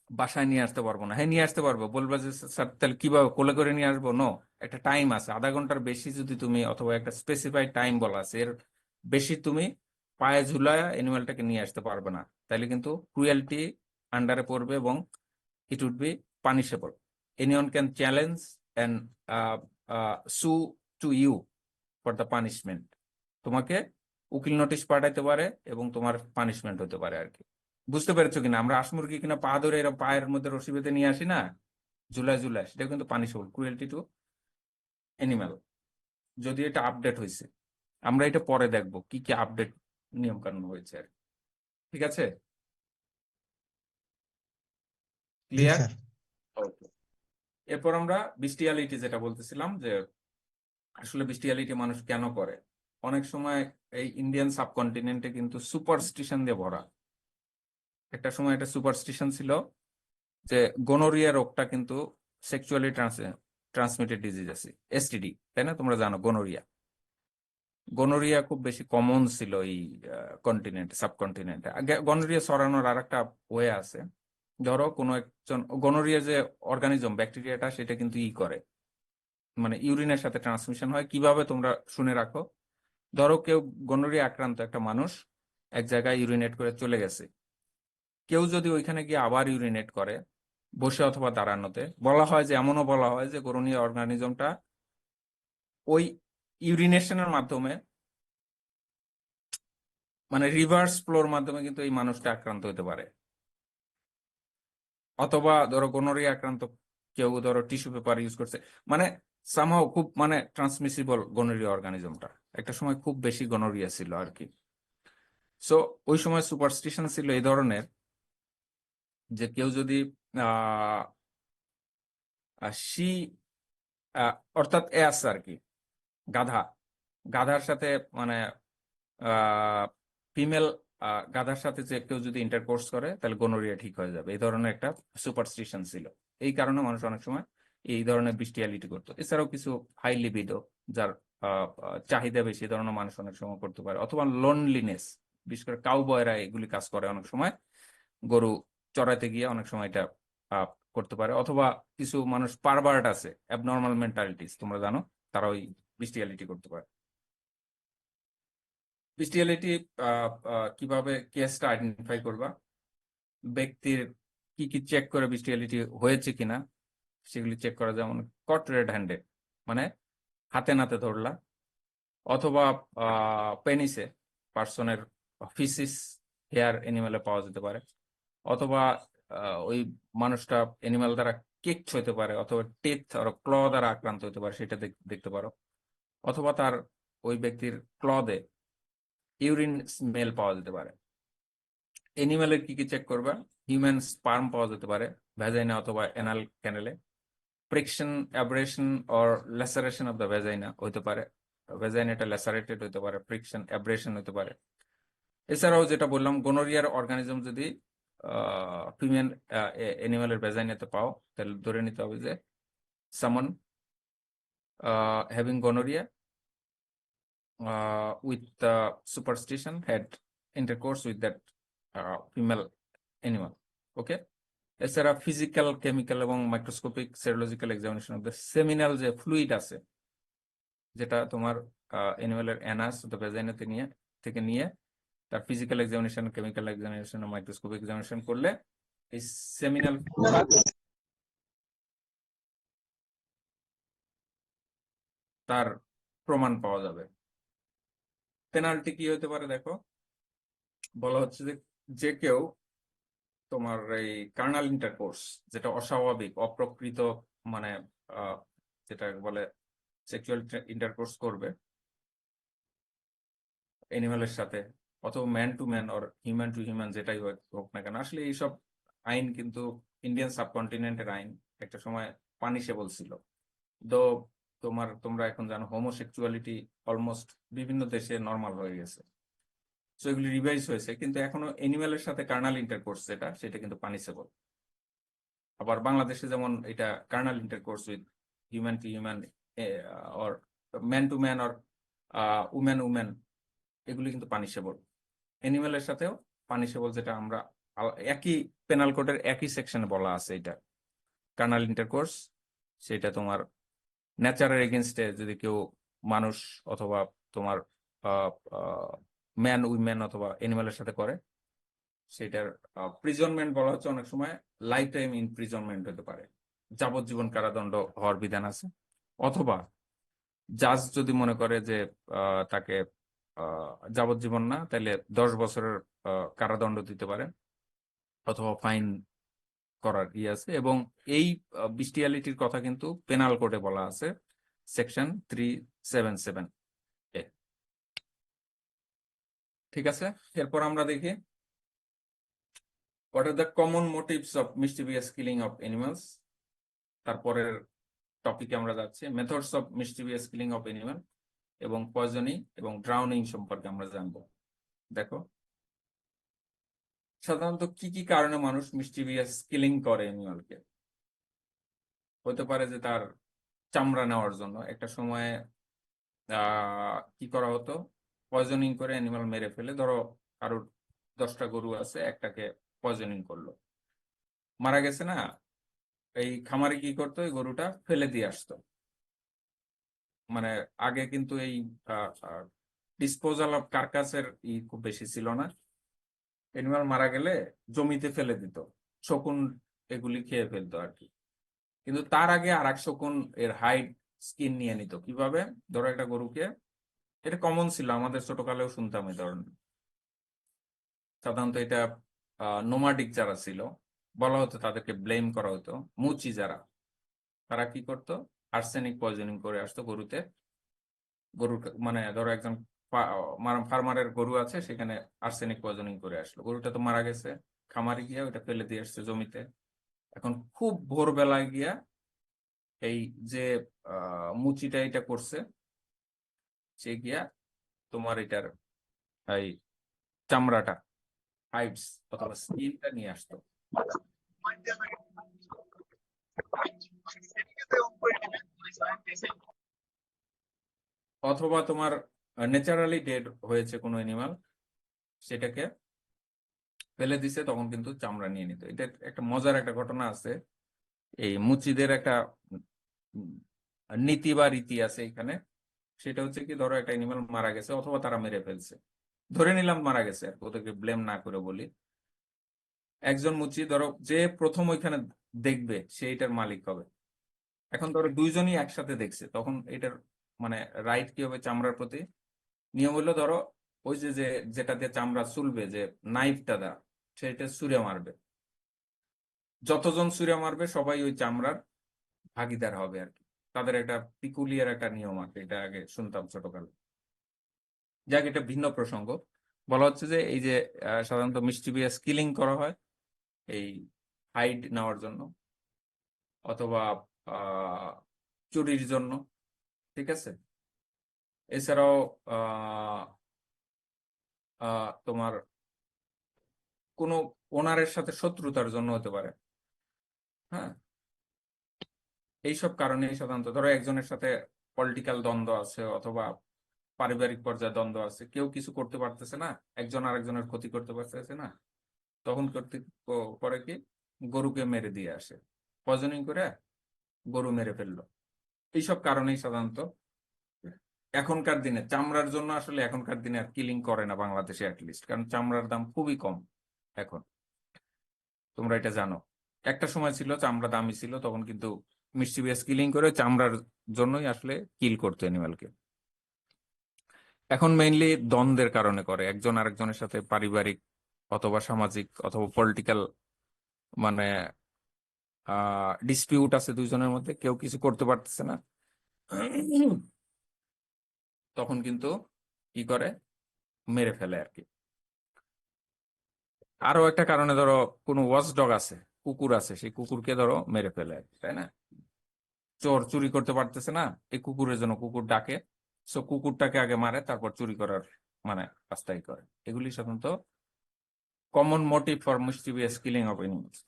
বাসায় নিয়ে আসতে পারবো না। হ্যাঁ, নিয়ে আসতে পারবো, বলবা যে স্যার তাহলে কিভাবে কোলে করে নিয়ে আসবো? নো, একটা টাইম আছে, আধা ঘন্টার বেশি যদি তুমি, অথবা একটা স্পেসিফাইড টাইম বলা আছে, এর বেশি তুমি পায়ে ঝুলায় অ্যানিমালটাকে নিয়ে আসতে পারবে না, তাহলে কিন্তু ক্রুয়েলটি আন্ডারে পড়বে, এবং it would be punishable. Anyone can challenge and sue to you for the punishment. তোমাকে উকিল নোটিশ পাঠাইতে পারে, এবং তোমার পানিশমেন্ট হতে পারে আর কি। বুঝতে পেরেছো কিনা? আমরা হাঁস মুরগি কিনা পা ধরে এরা পায়ের মধ্যে রশি বেঁধে নিয়ে আসি না, ঝুলায় ঝুলায়, সেটা কিন্তু পানিশেবল, ক্রুয়েলটি টু অ্যানিমাল। যদি এটা আপডেট হয়েছে, আমরা এটা পরে দেখবো কি কি আপডেট নিয়ম কানুন হয়েছে আর কি। ঠিক আছে, জি ক্লিয়ার? স্যার। ওকে, এরপর আমরা বিস্টিয়ালিটি যেটা বলতেছিলাম, যে আসলে বিস্টিয়ালিটি মানুষ কেন করে। অনেক সময় এই ইন্ডিয়ান সাবকন্টিনেন্টে কিন্তু সুপারস্টিশন দিয়ে ভরা। একটা সময় একটা সুপারস্টিশন ছিল যে গোনোরিয়া রোগটা কিন্তু সেক্সুয়ালি ট্রান্সমিটেড ডিজিজ আছে, এসটিডি, তাই না? তোমরা জানো গোনোরিয়া। গোনোরিয়া খুব বেশি কমন ছিল এই সাবকন্টিনেন্টে। গোনোরিয়া ছড়ানোর আর একটা ওয়ে আছে। ধরো কোনো একজন গোনোরিয়া যে অর্গানিজম, ব্যাকটেরিয়াটা, সেটা কিন্তু করে, মানে ইউরিনের সাথে ট্রান্সমিশন হয় কিভাবে, তোমরা শুনে রাখো। ধরো কেউ গোনোরিয়া আক্রান্ত একটা মানুষ এক জায়গায় ইউরিনেট করে চলে গেছে, কেউ যদি ওইখানে গিয়ে আবার ইউরিনেট করে, বসে অথবা দাঁড়ানোতে, বলা হয় যে, এমনও বলা হয় যে গোনোরিয়া অর্গানিজমটা ওই ইউরিনেশনের মাধ্যমে, মানে রিভার্স ফ্লোর মাধ্যমে কিন্তু এই মানুষটা আক্রান্ত হতে পারে। অথবা ধরো গোনোরিয়া আক্রান্ত কেউ ধরো টিস্যু পেপার ইউজ করছে, মানে সামহাও খুব, মানে ট্রান্সমিসিবল গোনোরিয়া অর্গানিজমটা। একটা সময় খুব বেশি গোনোরিয়া ছিল আর কি। সো ওই সময় সুপারস্টিশন ছিল এই ধরনের, যে কেউ যদি আহ সি অর্থাৎ এস আর কি, গাধা, গাধার সাথে, মানে ফিমেল গাধার সাথে যে কেউ যদি ইন্টারকোর্স করে, তাহলে গোনোরিয়া ঠিক হয়ে যাবে, এই ধরনের একটা সুপারস্টিশন ছিল। এই কারণে মানুষ অনেক সময় এই ধরনের বিস্টিয়ালিটি করতো। এছাড়াও কিছু হাই লিবিডো, যার চাহিদা বেশি, এই ধরনের মানুষ অনেক সময় করতে পারে। অথবা লোনলিনেস, বিশেষ করে কাউবয়রা এগুলি কাজ করে অনেক সময়, গরু চড়াইতে গিয়ে অনেক সময় এটা করতে পারে। অথবা কিছু মানুষ পারভার্ট আছে, অ্যাবনর্মাল মেন্টালিটিস, তোমরা জানো, তারা ওই বিস্টিয়ালিটি করতে পারে। বিস্টিয়ালিটি কিভাবে কেসটা আইডেন্টিফাই করবা, ব্যক্তির কি কি চেক করে বিস্টিয়ালিটি হয়েছে কিনা সেগুলি চেক করা, যেমন কট রেড হ্যান্ডেড, মানে হাতে নাতে ধরলা, অথবা পেনিসে পার্সনের ফিসিস হেয়ার এনিমেলে পাওয়া যেতে পারে, অথবা ওই মানুষটা এনিমেল দ্বারা কিকড হতে পারে, অথবা টেথ আর ক্ল দ্বারা আক্রান্ত হতে পারে, সেটা দেখতে পারো। অথবা তার ওই ব্যক্তির ক্লদে ইউরিন স্মেল পাওয়া যেতে পারে। এনিমেলের কি কি চেক করবা, হিউম্যান স্পার্ম পাওয়া যেতে পারে ভ্যাজাইনা অথবা এনাল ক্যানেলে, friction, abrasion or laceration of the vagina হতে পারে, ভ্যাজাইনাটা ল্যাসারেটেড হতে পারে, ফ্রিকশন, অ্যাব্রেশন হতে পারে। এছাড়াও যেটা বললাম, গোনোরিয়ার অর্গানিজম যদি ফিমেল এনিমেলের ভ্যাজাইনাতে পাও, তাহলে ধরে নিতে হবে যে সামন having গোনোরিয়া with superstition had intercourse with that female animal. Okay. এছাড়া ফিজিক্যাল, কেমিক্যাল এবং microscopic serological examination of the seminal যে ফ্লুইড আছে, যেটা তোমার অ্যানিমালের অ্যানাস অথবা ভ্যাজাইনাতে থেকে নিয়ে তার physical examination, chemical examination, microscopic examination করলে এই সেমিনাল তার প্রমাণ পাওয়া যাবে। পেনাল্টি কি হতে পারে দেখো, বলা হচ্ছে যে যে কেউ তোমার এই কার্নাল ইন্টারকোর্স, যেটা অস্বাভাবিক, অপ্রকৃত, মানে যেটা বলে সেক্সুয়াল ইন্টারকোর্স করবে এনিমেলের সাথে, অথবা man to man or human two human, যেটাই হোক না কেন। আসলে এইসব আইন কিন্তু ইন্ডিয়ান সাবকন্টিনেন্টের আইন, একটা সময় পানিশেবল ছিল। তো তোমরা এখন জানো হোমোসেক্সুয়ালিটি অলমোস্ট বিভিন্ন দেশে নর্মাল হয়ে গেছে, সো এগুলি রিভাইজ হয়েছে, কিন্তু এখনো এনিমেলের সাথে কার্নাল ইন্টারকোর্স সেটা কিন্তু পানিশেবল। আবার বাংলাদেশে যেমন এটা Karnal intercourse with human two human or man to man or woman woman, এগুলি কিন্তু পানিশেবল। এনিমেলের সাথেও পানিশেবল, যেটা আমরা একই পেনাল কোডের একই সেকশনে বলা আছে। এটা কার্নাল ইন্টারকোর্স, সেটা তোমার ন্যাচারের এগেনস্টে যদি কেউ মানুষ অথবা তোমার ম্যান উইমেন অথবা এনিমেলের সাথে করে, সেটার প্রিজনমেন্ট বলা হচ্ছে, অনেক সময় লাইফ টাইম ইনপ্রিজনমেন্ট হতে পারে, যাবজ্জীবন কারাদণ্ড হওয়ার বিধান আছে। অথবা জাজ যদি মনে করে যে তাকে যাবজ্জীবন না, তাহলে 10 বছরের কারাদণ্ড দিতে পারে, অথবা ফাইন করার আছে। এবং এই বিস্টিয়ালিটির কথা কিন্তু পেনাল কোডে বলা আছে, সেকশন 377 এ। ঠিক আছে, এরপর আমরা দেখি what are the common motives of mischievous killing of animals. তারপরের টপিকে আমরা যাচ্ছি methods of mischievous killing of animal, এবং পয়জনিং এবং ড্রাউনিং সম্পর্কে আমরা জানবো। দেখো, সাধারণত কি কি কারণে মানুষ মিসচিভিয়াস কিলিং করে এনিমালকে। হতে পারে যে তার চামড়া নেওয়ার জন্য। একটা সময় কি করা হতো, পয়জনিং করে অ্যানিমাল মেরে ফেলে, ধরো কারোর 10টা গরু আছে, একটাকে পয়জনিং করলো, মারা গেছে না, এই খামারে কি করতো, এই গরুটা ফেলে দিয়ে আসতো। মানে আগে কিন্তু এই ডিসপোজাল অফ কার্কাসের খুব বেশি ছিল না, অ্যানিমাল মারা গেলে জমিতে ফেলে দিত, শকুন এগুলি খেয়ে ফেলতো আর কি। কিন্তু তার আগে আর এক শকুন এর হাইড, স্কিন নিয়ে নিত। কিভাবে, ধরো একটা গরুকে, এটা কমন ছিল, আমাদের ছোটকালেও শুনতাম এই ধরনের। সাধারণত এটা নোমাডিক যারা ছিল, বলা হতো, তাদেরকে ব্লেম করা হতো, মুচি যারা, তারা কি করতো, আর্সেনিক পয়জনিং করে আসতো গরুতে। গরুর মানে ধরো একজন ফার্মারের গরু আছে, সেখানে আর্সেনিক পয়জনিং করে আসলো, গরুটা তো মারা গেছে, খামারে গিয়া ওটা ফেলে দিয়ে আসছে জমিতে। এখন খুব ভোরবেলায় গিয়া এই যে মুচিটা এটা করছে, সে গিয়া তোমার এটার এই চামড়াটা, হাইডস অথবা স্কিনটা নিয়ে আসতো। অথবা তোমার ন্যাচারালি ডেড হয়েছে কোনো অ্যানিমাল, সেটাকে ফেলে দিছে, তখন কিন্তু চামড়া নিয়ে নিত। এটা একটা মজার একটা ঘটনা আছে, এই মুচিদের একটা উম, নীতি বা রীতি আছে এখানে। সেটা হচ্ছে কি, ধরো একটা অ্যানিমাল মারা গেছে অথবা তারা মেরে ফেলছে, ধরে নিলাম মারা গেছে আর কি, ওদেরকে ব্লেম না করে বলি। একজন মুচি ধরো যে প্রথম ওইখানে দেখবে সে এটার মালিক হবে। এখন ধরো দুইজনই একসাথে দেখছে, তখন এটার মানে রাইট কি হবে চামড়ার প্রতি? নিয়ম হলো ধরো ওই যে যে যেটা দিয়ে চামড়া চুলবে, যে নাইফটা দা, সেটা ছুঁড়ে মারবে। যতজন ছুঁড়ে মারবে সবাই ওই চামড়ার ভাগিদার হবে আর কি। তাদের একটা পিকুলিয়ার একটা নিয়ম আছে, এটা আগে শুনতাম ছোটকালে। যাক, এটা ভিন্ন প্রসঙ্গ। বলা হচ্ছে যে এই যে সাধারণত মিস্টিবিয়াস কিলিং করা হয় এই হাইড নেওয়ার জন্য, অথবা চুরির জন্য, ঠিক আছে। এছাড়াও তোমার কোনো ওনারের সাথে শত্রুতার জন্য হতে পারে। হ্যাঁ, এইসব কারণেই সাধারণত ধরো একজনের সাথে পলিটিক্যাল দ্বন্দ্ব আছে অথবা পারিবারিক পর্যায়ে দ্বন্দ্ব আছে, কেউ কিছু করতে পারতেছে না, একজন আরেকজনের ক্ষতি করতে পারতেছে না, তখন করতে করে কি, গরুকে মেরে দিয়ে আসে, পয়জনিং করে গরু মেরে ফেললো। এইসব কারণেই সাধারণত এখনকার দিনে চামড়ার জন্য আসলে এখনকার দিনে আর কিলিং করে না বাংলাদেশে অ্যাটলিস্ট, কারণ চামড়ার দাম খুবই কম এখন, তোমরা এটা জানো। একটা সময় ছিল চামড়া দামি ছিল, তখন কিন্তু মিস্টিবিয়াস কিলিং করে চামড়ার জন্যই আসলে কিল করতো অ্যানিমালকে। এখন মেইনলি দ্বন্দ্বের কারণে করে, একজন আরেকজনের সাথে পারিবারিক অথবা সামাজিক অথবা পলিটিক্যাল মানে ডিসপিউট আছে দুইজনের মধ্যে, কেউ কিছু করতে পারতেছে না, তখন কিন্তু কি করে, মেরে ফেলে আর কি। আরো একটা কারণে ধরো কোনো ওয়াচ ডগ আছে, কুকুর আছে, সেই কুকুরকে ধরো মেরে ফেলে আর কি, তাই না? চোর চুরি করতে পারতেছে না, এই কুকুরের জন্য কুকুর ডাকে, সো কুকুরটাকে আগে মারে, তারপর চুরি করার মানে রাস্তাই করে। এগুলি সাধারণত common motive for mischievous killing of animals.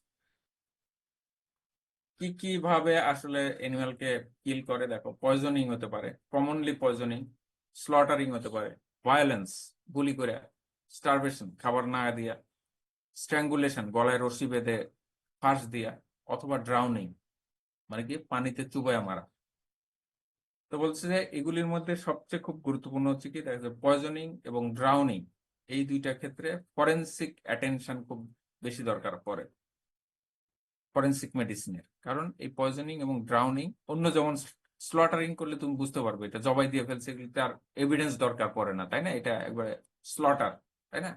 কি কি ভাবে আসলে এনিমালকে কিল করে দেখো, পয়জনিং হতে পারে, কমনলি পয়জনিং, স্লটারিং হতে পারে, ভায়োলেন্স গুলি করে, স্টারভেশন খাবার না দিয়া, স্ট্র্যাঙ্গুলেশন গলায় রশি বেঁধে ফাঁস দিয়া, অথবা ড্রাউনিং মানে কি পানিতে চুবাইয়া মারা। তো বলছে যে এগুলির মধ্যে সবচেয়ে খুব গুরুত্বপূর্ণ হচ্ছে কি, দেখা যায় পয়জনিং এবং ড্রাউনিং, এই দুইটা ক্ষেত্রে ফরেনসিক অ্যাটেনশন খুব বেশি দরকার পড়ে, ফরেনসিক মেডিসিনের। কারণ এই পয়জনিং এবং ড্রাউনিং, অন্য যেমন স্লটারিং করলে তুমি বুঝতে পারবে এটা জবাই দিয়ে ফেলছে, এগুলিতে আর এভিডেন্স দরকার পড়ে না, তাই না? এটা একবারে স্লটার, তাই না?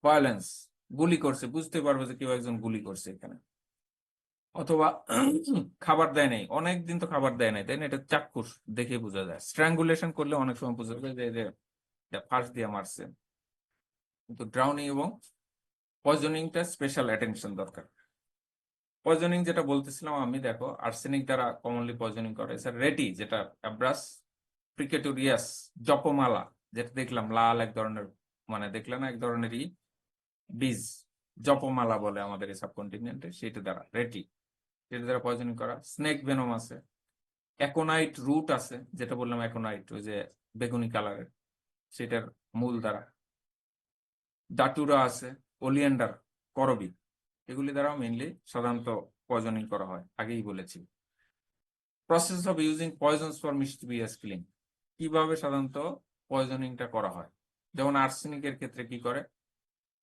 ভায়োলেন্স, গুলি করছে, বুঝতে পারবে যে কেউ একজন গুলি করছে এখানে। অথবা খাবার দেয় নাই, অনেকদিন তো খাবার দেয় নাই, তাই না? এটা চাক্ষুষ দেখে বোঝা যায়। স্ট্র্যাঙ্গুলেশন করলে অনেক সময় বোঝা যায় যে এটা ফাঁস দিয়ে মারছে। কিন্তু ড্রাউনিং এবং পয়জনিংটা স্পেশাল অ্যাটেনশন দরকার। পয়জনিং যেটা বলতেছিলাম আমি, দেখো আর্সেনিক দ্বারা কমনলি পয়জনিং করে, স্যার রেটি যেটা অ্যাব্রাস প্রিকেটোরিয়াস, জপমালা যেটা দেখলাম লাল এক ধরনের, মানে দেখলে না এক ধরনেরই বীজ, জপমালা বলে আমাদের এই সাবকন্টিনেন্টে, সেটা দ্বারা রেটি, সেটা দ্বারা পয়জনিং করা। স্নেক ভেনম আছে, অ্যাকোনাইট রুট আছে, যেটা বললাম অ্যাকোনাইট, ওই যে বেগুনি কালারের, সেটার মূল দ্বারা। ডাটুরা আছে, ওলিয়েন্ডার, করবি, এগুলি দ্বারাও মেইনলি সাধারণত পয়জনিং করা হয়, আগেই বলেছি। Process of using poisons for mischievous killing, কিভাবে সাধারণত পয়জনিংটা করা হয়। যেমন আর্সেনিকের ক্ষেত্রে কি করে,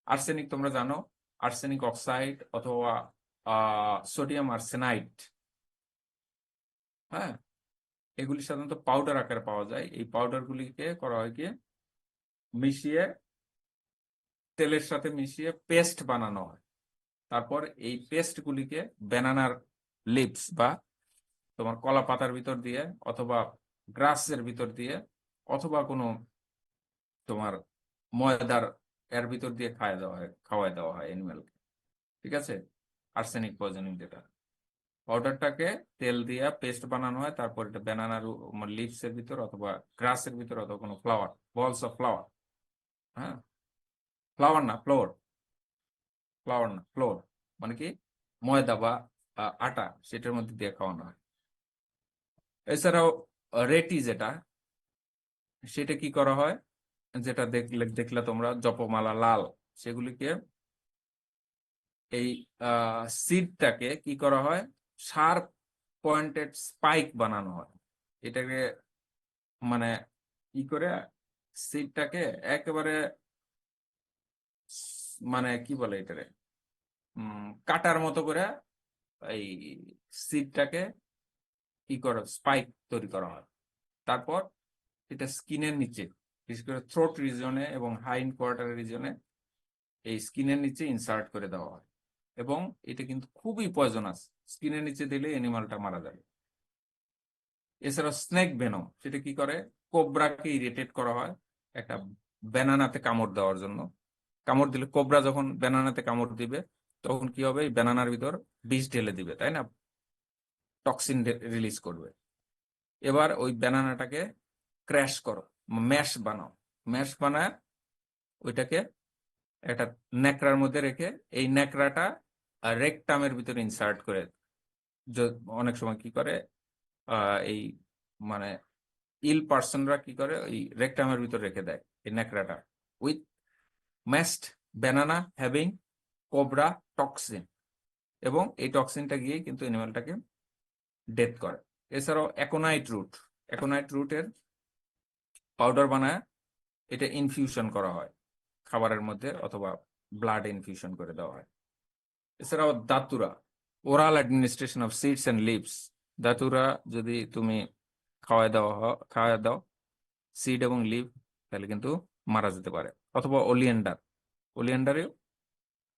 আর্সেনিক তোমরা জানো, আর্সেনিক অক্সাইড অথবা সোডিয়াম আর্সেনাইড, হ্যাঁ, এগুলি সাধারণত পাউডার আকারে পাওয়া যায়। এই পাউডার গুলিকে করা হয় কি, মিশিয়ে তেলের সাথে মিশিয়ে পেস্ট বানানো হয়। তারপর এই পেস্ট গুলিকে ব্যানানার লিভস বা তোমার কলা পাতার ভিতর দিয়ে, অথবা গ্রাসের ভিতর দিয়ে, অথবা কোনো তোমার ময়দার এর ভিতর দিয়ে খাওয়াই দেওয়া হয় অ্যানিমেলকে, ঠিক আছে। আর্সেনিক পয়জনিং যেটা, পাউডারটাকে তেল দিয়ে পেস্ট বানানো হয়, তারপর এটা ব্যানানার লিভস এর ভিতর অথবা গ্রাসের ভিতর অথবা কোনো ফ্লাওয়ার, বলস অফ ফ্লাওয়ার, হ্যাঁ, ফ্লাওয়ার না ফ্লোর, ফ্লাওয়ার না ফ্লোর মানে কি ময়দা বা আটা, সেটার মধ্যে দিয়ে খাওয়ানো হয়। এছাড়াও রেটি যেটা, সেটা কি করা হয়, যেটা দেখলে তোমরা জপমালা লাল, সেগুলিকে এই সিডটাকে কি করা হয়, শার্প পয়েন্টেড স্পাইক বানানো হয়। এটাকে মানে কি করে সিডটাকে একেবারে মানে কি বলে এটারে কাটার মতো করে এই সিডটাকে কি করা স্পাইক তৈরি করা হয়। তারপর এটা স্কিনের নিচে, বিশেষ করে থ্রোট রিজনে এবং হাইন্ড কোয়ার্টার রিজনে এই স্কিনের নিচে ইনসার্ট করে দেওয়া হয়। এবং এটা কিন্তু খুবই পয়জনাস, স্কিনের নিচে দিলে অ্যানিমালটা মারা যাবে। এছাড়া স্নেক ভেনম, সেটা কি করে, কোবরাকে ইরিটেট করা হয় একটা ব্যানানাতে কামড় দেওয়ার জন্য। কামড় দিলে কোবরা যখন ব্যানানাতে কামড় দিবে তখন কি হবে, এই ব্যানানার ভিতর বিষ ঢেলে দিবে, তাই না, টক্সিন রিলিজ করবে। এবার ওই ব্যানানাটাকে ক্র্যাশ করো, ম্যাশ বানাও, ম্যাশ বানায় ওইটাকে একটা ন্যাকড়ার মধ্যে রেখে এই ন্যাকড়াটা রেকটামের ভিতরে ইনসার্ট করে অনেক সময় কি করে এই মানে ইল পার্সনরা কি করে ওই রেকটামের ভিতরে রেখে দেয় এই ন্যাকড়াটা with mashed banana having cobra toxin, এবং এই টক্সিনটা গিয়ে কিন্তু অ্যানিমালটাকে ডেথ করে। এছাড়াও অ্যাকোনাইট রুটের পাউডার বানায় এটা ইনফিউশন করা হয় খাবারের মধ্যে, অথবা ব্লাড ইনফিউশন করে দেওয়া হয়। এছাড়াও datura, oral administration of seeds and leaves, datura যদি তুমি খাওয়ায় দাও সিড এবং লিভ, তাহলে কিন্তু মারা যেতে পারে। অথবা ওলিয়েন্ডারে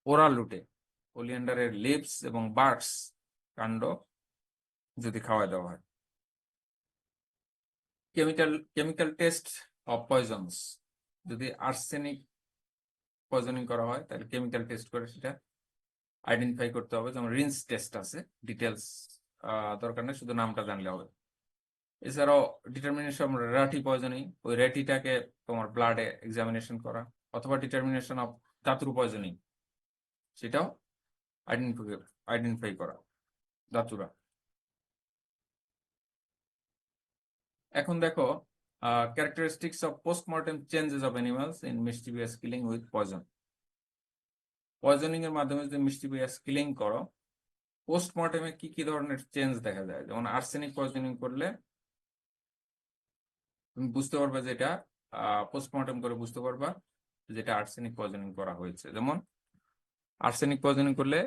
ওরাল রুটে ওলিয়েন্ডারের লিভস এবং বার্ডস কাণ্ড যদি খাওয়ায় দেওয়া হয়। কেমিক্যাল টেস্ট অফ পয়জনস, যদি আর্সেনিক পয়জনিং করা হয় তাহলে কেমিক্যাল টেস্ট করে সেটা আইডেন্টিফাই করতে হবে। যেমন রিন্স টেস্ট আছে, ডিটেলস দরকার নেই, শুধু নামটা জানলে হবে। এছাড়াও ডিটারমিনেশন র্যাটি পয়জনিং, ওই র্যাটিটাকে তোমার ব্লাডে এক্সামিনেশন করা, অথবা ডিটারমিনেশন অফ ধাতুর পয়জনিং, সেটাও আইডেন্টিফাই করা ধাতুরা। এখন দেখো characteristics of postmortem changes of animals in mischievous killing with poison. Poisoning এর মাধ্যমে যদি মিস্টিভিয়াস কিলিং করো, পোস্টমর্টেমে কি কি ধরনের চেঞ্জ দেখা যায়। যেমন আর্সেনিক পয়জনিং করলে তুমি বুঝতে পারবে যে এটা পোস্টমর্টেম করে বুঝতে পারবা যেটা আর্সেনিক পয়জনিং করা হয়েছে। যেমন আর্সেনিক পয়জনিং করলে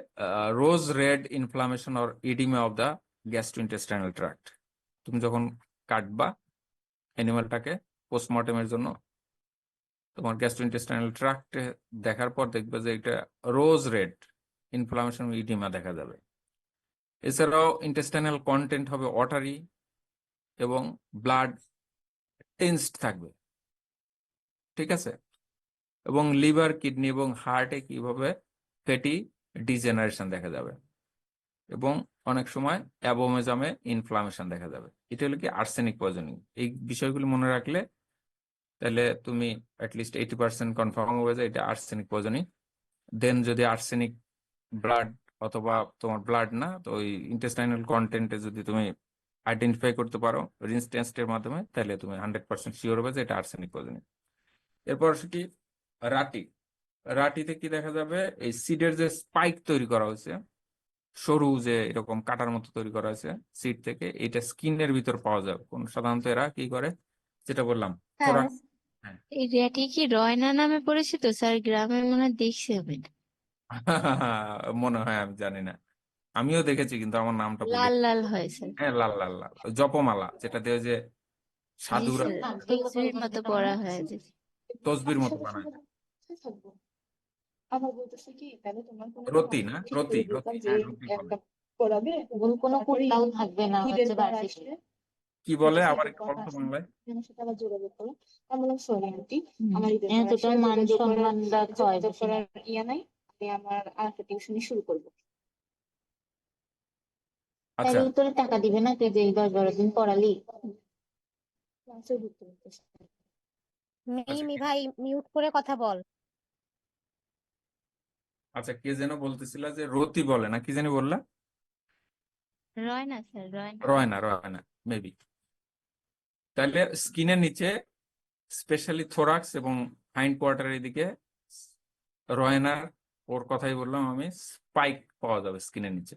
rose red inflammation or oedema of the gastrointestinal tract. তুমি যখন কাটবা অ্যানিমালটাকে পোস্টমর্টেমের জন্য, তোমার গ্যাস্ট্রোইন্টেস্টাইনাল ট্র্যাক্টে দেখার পর দেখবে যে এটা রোজ রেড ইনফ্লামেশন ইডিমা দেখা যাবে। এছাড়াও ইন্টেস্টাইনাল কন্টেন্ট হবে ওয়াটারি এবং ব্লাড টেন্সড থাকবে, ঠিক আছে। এবং লিভার, কিডনি এবং হার্টে কিভাবে ফ্যাটি ডিজেনারেশন দেখা যাবে, এবং অনেক সময় অ্যাবোমেজামে ইনফ্লামেশন দেখা যাবে। এটা হলো কি আর্সেনিক পয়জনিং। এই বিষয়গুলি মনে রাখলে তাহলে তুমি অ্যাটলিস্ট 80% কনফার্ম হবে যে এটা আর্সেনিক পয়জনিং। দেন যদি আর্সেনিক ব্লাড অথবা তোমার ব্লাড না, তো ওই ইন্টেস্টাইনাল কন্টেন্টে যদি তুমি আইডেন্টিফাই করতে পারো রিন্স টেস্টের মাধ্যমে, তাহলে তুমি 100% শিওর হবে যে এটা আর্সেনিক পয়জনিং। এরপর কি রাটিতে কি দেখা যাবে, এই সিডের যে স্পাইক তৈরি করা হয়েছে, সরু যে এরকম কাটার মতো তৈরি করা হয়েছে সিড থেকে, এটা স্কিনের ভিতর পাওয়া যাবে। কোন সাধারণত এরা কি করে, যেটা বললাম স্যার, হ্যাঁ। এই র্যাটি কি রয়না নামে পরিচিত স্যার? গ্রামে মনে হয় দেখছি আমি এটা। মনে হয়, আমি জানি না, আমিও দেখেছি কিন্তু আমার নামটা ভুলে। লাল লাল হয় স্যার। হ্যাঁ, লাল লাল লাল জপমালা, যেটা দিয়ে যে জি সাধুরা স্যার, তসবির মতো পড়া হয় যে। তসবির মতো বানায়। আবার বলতেছে কি তাহলে তোমার কোনো রতি না, ঠিক রতি করে দিতাম রতি যে হ্যাঁ, রতি বলে। একটা পড়াবে কোনো কোটাও থাকবে না হচ্ছে বার্ষিকে কি বলে আবার একটু বলতো বাংলায়? যেন সেটা আবার যোগাযোগ করো। আমি বললাম সরি আন্টি, আমার এতটা মান সম্মান রাখা হয় যোগাযোগ করার ইয়া নাই, আমি আমার আরেকটা টিউশনি শুরু করবো। আচ্ছা, তাহলে তোর টাকা দিবে না তুই যে এই 10-12 দিন পড়ালি? ক্লাসে ঢুকতে পারতেছে না। আচ্ছা, ভাই মিউট করে কথা বল। আচ্ছা, কে যেন বলতেছিল যে রতি বলে না, কি জানি বললা? রয়না স্যার, রয়না। রয়না মেবি। তাহলে স্কিনের নিচে স্পেশালি থোরাক্স এবং হাইন্ড কোয়ার্টারের দিকে রয়নার, ওর কথাই বললাম আমি, স্পাইক পাওয়া যাবে স্কিনের নিচে।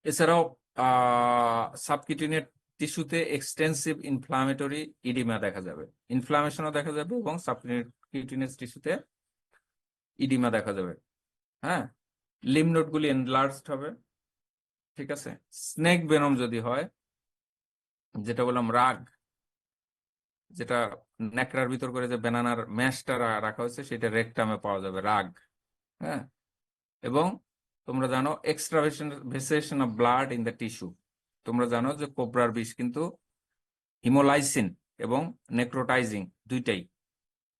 এছাড়াও সাবকিউটেনিয়াস টিস্যুতে এক্সটেন্সিভ ইনফ্লামেটরি ইডিমা দেখা যাবে, ইনফ্লামেশনও দেখা যাবে এবং সাবকিউটেনিয়াস টিস্যুতে ইডিমা দেখা যাবে। হ্যাঁ, লিম্ফ নোডগুলি এনলার্জড হবে। ঠিক আছে, স্নেক ভেনম যদি হয়, যেটা বললাম রাগ, যেটা ন্যাকড়ার ভিতর করে যে ব্যানানার ম্যাশটা রাখা হয়েছে সেটা রেকটামে পাওয়া যাবে রাগ। হ্যাঁ, এবং তোমরা জানো extravasation of blood in the tissue. তোমরা জানো যে কোবরার বিষ কিন্তু হিমোলাইসিন এবং নেক্রোটাইজিং দুইটাই,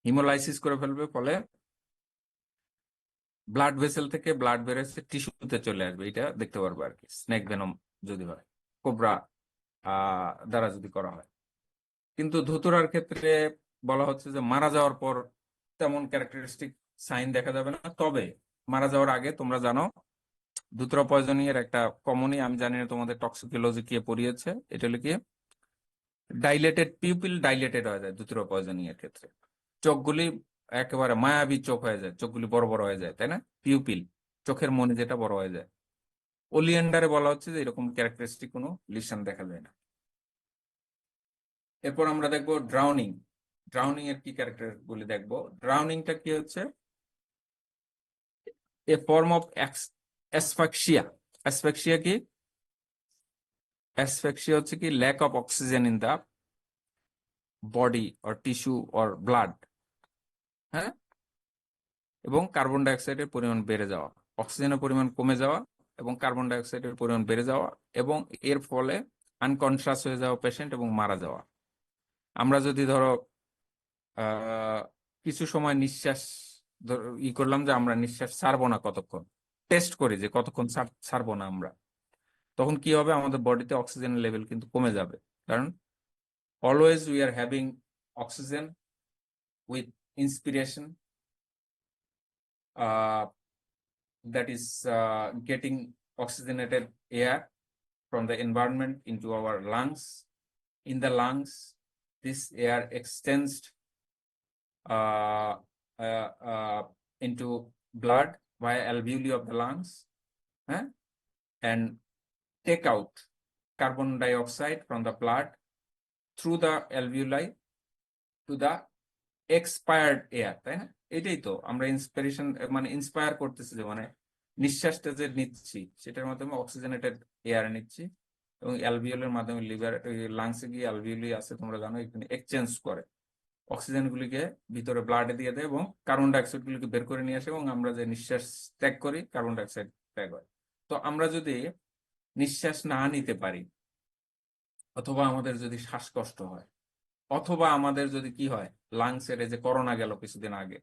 হিমোলাইসিস করে ফেলবে, ফলে ব্লাড ভেসেল থেকে ব্লাড বেরোচ্ছে টিস্যুতে চলে আসবে। এটা দেখতে পারবে আর কি, স্নেক ভেনম যদি হয়, কোবরা দ্বারা যদি করা হয়। কিন্তু ধুতুরার ক্ষেত্রে বলা হচ্ছে যে মারা যাওয়ার পর তেমন ক্যারেক্টারিস্টিক সাইন দেখা যাবে না, তবে মারা যাওয়ার আগে তোমরা জানো ধুতুরা পয়জনিং-এর একটা কমনই, আমি জানি না তোমাদের টক্সিকোলজি কে পড়িয়েছে, এটা হলো কি ডাইলেটেড পিউপিল ডাইলেটেড হয়ে যায় ধুতুরা পয়জনিং-এর ক্ষেত্রে। চোখগুলি একেবারে মায়াবী চোখ হয়ে যায়, চোখগুলি বড় বড় হয়ে যায়, তাই না? পিউপিল, চোখের মনি যেটা বড় হয়ে যায়। ওলিয়েন্ডারে বলা হচ্ছে যে এরকম ক্যারেক্টারিস্টিক কোনো লিশন দেখা যায় না। এরপর আমরা দেখবো ড্রাউনিং। ড্রাউনিং এর কি ক্যারেক্টার গুলি দেখবো। ড্রাউনিংটা কি হচ্ছে, এ ফর্ম অফ অ্যাসফাক্সিয়া। অ্যাসফাক্সিয়া কি? অ্যাসফাক্সিয়া হচ্ছে কি lack of oxygen in the body or tissue or blood. হ্যাঁ, এবং কার্বন ডাইঅক্সাইডের পরিমাণ বেড়ে যাওয়া, অক্সিজেনের পরিমাণ কমে যাওয়া এবং কার্বন ডাইঅক্সাইডের পরিমাণ বেড়ে যাওয়া, এবং এর ফলে আনকনশাস হয়ে যাওয়া পেশেন্ট এবং মারা যাওয়া। আমরা যদি ধরো কিছু সময় নিঃশ্বাস করলাম যে আমরা নিঃশ্বাস ছাড়বো না, কতক্ষণ টেস্ট করি যে কতক্ষণ ছাড়বো না আমরা, তখন কি হবে, আমাদের বডিতে অক্সিজেনের লেভেল কিন্তু কমে যাবে। কারণ always we are having oxygen with inspiration, that is getting oxygenated air from the environment into our lungs. In the lungs, this air extends into blood via alveoli of the lungs, and take out carbon dioxide from the blood through the alveoli to the expired air, তাই না? এটাই তো আমরা ইন্সপিরেশন মানে ইন্সপায়ার করতেছি, যে মানে নিঃশ্বাসটা যে নিচ্ছি সেটার মাধ্যমে অক্সিজেনেটেড এয়ার নিচ্ছি, এবং অ্যালভিওলের মাধ্যমে লিভার লাংসে গিয়ে অ্যালভিওলি আছে তোমরা জানো, এখানে এক্সচেঞ্জ করে অক্সিজেন গুলিকে ভিতরে ব্লাডে দিয়ে দেয় এবং কার্বন ডাইঅক্সাইড গুলিকে বের করে নিয়ে আসে, এবং আমরা যে নিঃশ্বাস ত্যাগ করি কার্বন ডাইঅক্সাইড ত্যাগ হয়। তো আমরা যদি নিঃশ্বাস না নিতে পারি, অথবা আমাদের যদি শ্বাসকষ্ট হয়, অথবা আমাদের যদি কি হয়, লাংসের, এই যে করোনা গেল কিছুদিন আগে,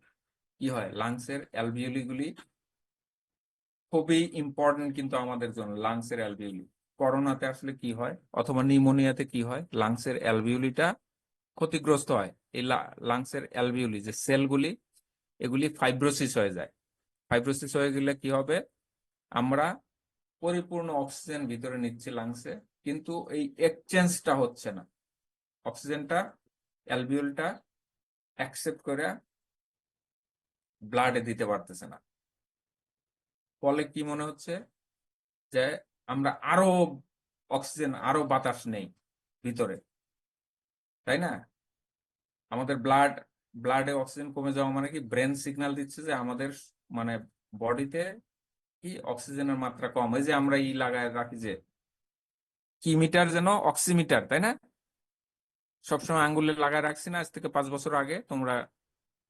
কি হয়, লাংসের অ্যালভিওলি গুলি খুবই ইম্পর্টেন্ট কিন্তু আমাদের জন্য, লাংসের অ্যালভিওলি। করোনাতে আসলে কি হয়, অথবা নিউমোনিয়াতে কি হয়, লাংসের অ্যালভিওলিটা ক্ষতিগ্রস্ত হয়। এই লাংসের অ্যালভিওলি যে সেলগুলি, এগুলি ফাইব্রোসিস হয়ে যায়। ফাইব্রোসিস হয়ে গেলে কি হবে, আমরা পরিপূর্ণ অক্সিজেন ভিতরে নিচ্ছি লাংসে, কিন্তু এই এক্সচেঞ্জটা হচ্ছে না, অক্সিজেনটা অ্যালভিওলটা অ্যাকসেপ্ট করে ব্লাডে দিতে পারতেছে না। ফলে কি মনে হচ্ছে, যে আমরা আরো অক্সিজেন, আরো বাতাস নেই ভিতরে, তাই না? আমাদের ব্লাডে অক্সিজেন কমে যাওয়া মানে কি, ব্রেন সিগন্যাল দিচ্ছে যে আমাদের মানে বডিতে কি অক্সিজেনের মাত্রা কম। এই যে আমরা লাগায় রাখি যে কি মিটার যেন, অক্সিমিটার, তাই না? সবসময় আঙ্গুলে লাগায় রাখছি না, আজ থেকে 5 বছর আগে, তোমরা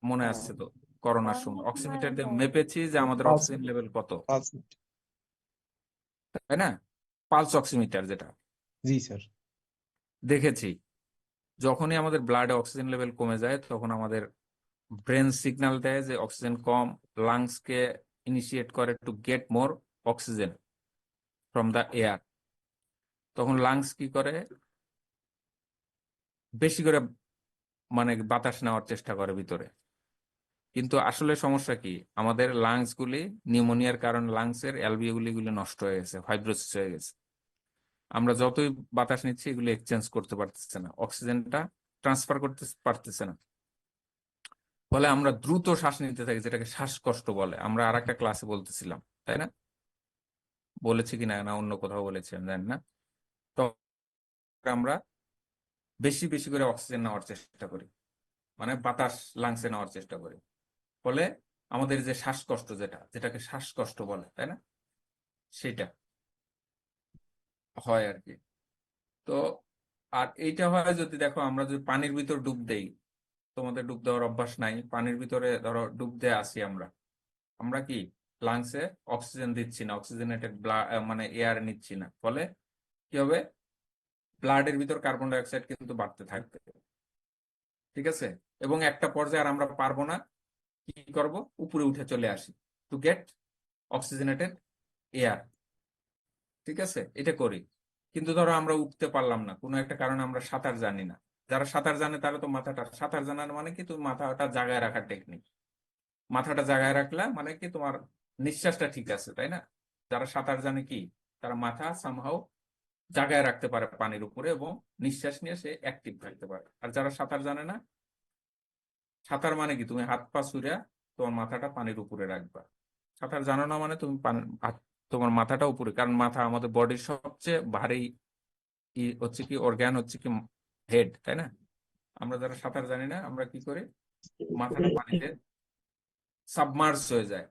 মনে আসছে তো, করোনার সময় অক্সিমিটার দিয়ে মেপেছি যে আমাদের অক্সিজেন লেভেল কত, তাই না? পালস অক্সিমিটার যেটা, জি স্যার। দেখেছি যখনই আমাদের ব্লাডে অক্সিজেন লেভেল কমে যায়, তখন আমাদের ব্রেন সিগন্যাল দেয় যে অক্সিজেন কম, লাংসকে ইনিশিয়েট করে to get more oxygen from the air. তখন লাংস কি করে, বেশি করে মানে বাতাস নেওয়ার চেষ্টা করে ভিতরে। কিন্তু আসলে সমস্যা কি, আমাদের লাংস গুলি নিউমোনিয়ার কারণ লাংসের অ্যালভিওলি গুলি নষ্ট হয়ে গেছে, ফাইব্রোসিস হয়ে গেছে। আমরা যতই বাতাস নিচ্ছি এগুলি এক্সচেঞ্জ করতে পারতেছে না, অক্সিজেনটা ট্রান্সফার করতে পারতেছে না, ফলে আমরা দ্রুত শ্বাস নিতে থাকি, যেটাকে শ্বাসকষ্ট বলে। আমরা আর একটা ক্লাসে বলতেছিলাম, তাই না? বলেছি কিনা না অন্য কোথাও বলেছি আমি জানি না। তো আমরা বেশি বেশি করে অক্সিজেন নেওয়ার চেষ্টা করি, মানে বাতাস লাংসে নেওয়ার চেষ্টা করি, ফলে আমাদের যে শ্বাসকষ্ট যেটাকে শ্বাসকষ্ট বলে, তাই না, সেটা হয় আর কি। তো আর এইটা হয় যদি দেখো আমরা যদি পানির ভিতর ডুব দেই, তোমাদের ডুব দেওয়ার অভ্যাস নাই, পানির ভিতরে ধরো ডুব দিয়ে আসি আমরা, আমরা কি লাংসে অক্সিজেন দিচ্ছি না, অক্সিজেনেটেড মানে এয়ার নিচ্ছি না, ফলে কি হবে, ব্লাডের ভিতর কার্বন ডাই অক্সাইড কিন্তু বাড়তে থাকবে, ঠিক আছে? এবং একটা পর্যায়ে আর আমরা পারবো না, কি করব, উপরে উঠে চলে আসি টু গেট অক্সিজেনেটেড এয়ার, ঠিক আছে? এটা করি। কিন্তু ধরো আমরা উঠতে পারলাম না, কোনো একটা কারণে আমরা সাঁতার জানি না। যারা সাঁতার জানে তারা তো সাঁতার জানার মানে কি, তুমি মাথাটা জাগায় রাখার টেকনিক, মাথাটা জাগায় রাখলে মানে কি তোমার নিঃশ্বাসটা ঠিক আছে, তাই না? যারা সাঁতার জানে কি, তারা মাথা সামহাও জাগায় রাখতে পারে পানির উপরে এবং নিঃশ্বাস নিয়ে সে অ্যাক্টিভ থাকতে পারে। আর যারা সাঁতার জানে না, সাঁতার মানে কি, তুমি হাত পা ছুঁড়া তোমার মাথাটা পানির উপরে রাখবা। সাঁতার জানো না মানে তুমি তোমার মাথাটা উপরে, কারণ মাথা আমাদের বডির সবচেয়ে ভারী হচ্ছে কি অর্গান, হচ্ছে কি হেড, তাই না? আমরা যারা সাঁতার জানি না, আমরা কি করি, মাথাটা পানিতে সাবমার্জ হয়ে যায়,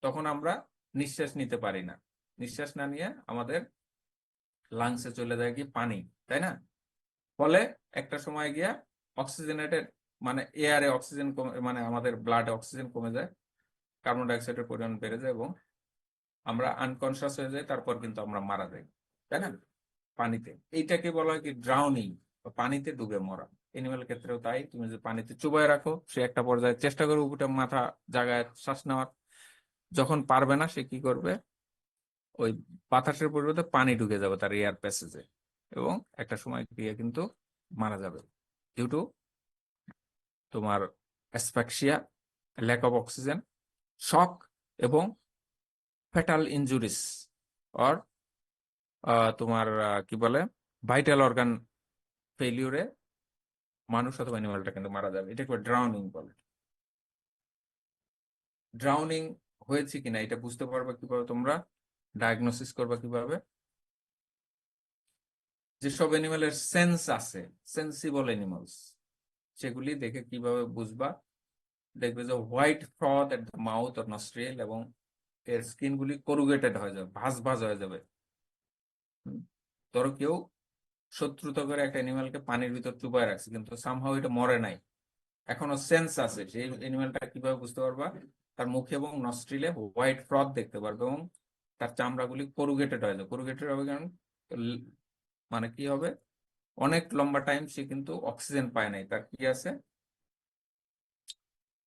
তখন আমরা নিঃশ্বাস নিতে পারি না। নিঃশ্বাস না নিয়ে আমাদের লাংসে চলে যায় কি পানি, তাই না? ফলে একটা সময় গিয়া অক্সিজেনেটেড মানে এয়ারে অক্সিজেন কমে, মানে আমাদের ব্লাডে অক্সিজেন কমে যায়, কার্বন ডাই অক্সাইডের পরিমাণ বেড়ে যায় এবং আমরা আনকনসিয়াস হয়ে যাই, তারপর কিন্তু আমরা মারা যাই, তাই না, পানিতে। এইটাকে বলা হয় কি ড্রাউনিং, পানিতে ডুবে মরা। এনিম্যাল ক্ষেত্রেও তাই, তুমি যে পানিতে চুবায় রাখো, সে একটা পর্যায়ে চেষ্টা করে উপরে মাথা জায়গায় শ্বাস নেওয়ার, যখন পারবে না সে কি করবে, ওই বাতাসের পরিবর্তে পানি ঢুকে যাবে তার এয়ার প্যাসেজে, এবং একটা সময় গিয়ে কিন্তু মারা যাবে ডিউ টু তোমার অ্যাসফাক্সিয়া, ল্যাক অফ অক্সিজেন, শক এবং ফ্যাটাল ইনজুরিস, অর তোমার কি বলে ভাইটাল অর্গান ফেলিউরে মানুষ অথবা অ্যানিমালটা কিন্তু মারা যাবে। এটাকে ড্রাউনিং বলে। ড্রাউনিং হয়েছে কিনা এটা বুঝতে পারবে কিভাবে, তোমরা ডায়াগনোসিস করবে কিভাবে, যেসব অ্যানিমালের সেন্স আছে, সেন্সিবল অ্যানিমালস, সেগুলি দেখে কিভাবে বুঝবা, দেখবে যে white froth at the mouth or nostril, এবং এর স্কিন গুলি করুগেটেড হয়ে যাবে, ভাঁজ ভাঁজ হয়ে যাবে। ধরো কেউ শত্রুতা করে একটা অ্যানিমালকে পানির ভিতর চুপায় রাখছে, কিন্তু সামহাও এটা মরে নাই, এখনো সেন্স আছে, সেই অ্যানিমালটা কিভাবে বুঝতে পারবা, তার মুখে এবং নস্ট্রিলে হোয়াইট ফ্রথ দেখতে পারবে এবং তার চামড়াগুলি করুগেটেড হয়ে যাবে। করুগেটেড হবে কারণ মানে কি হবে, অনেক লম্বা টাইম সে কিন্তু অক্সিজেন পায় নাই, তার কি আছে,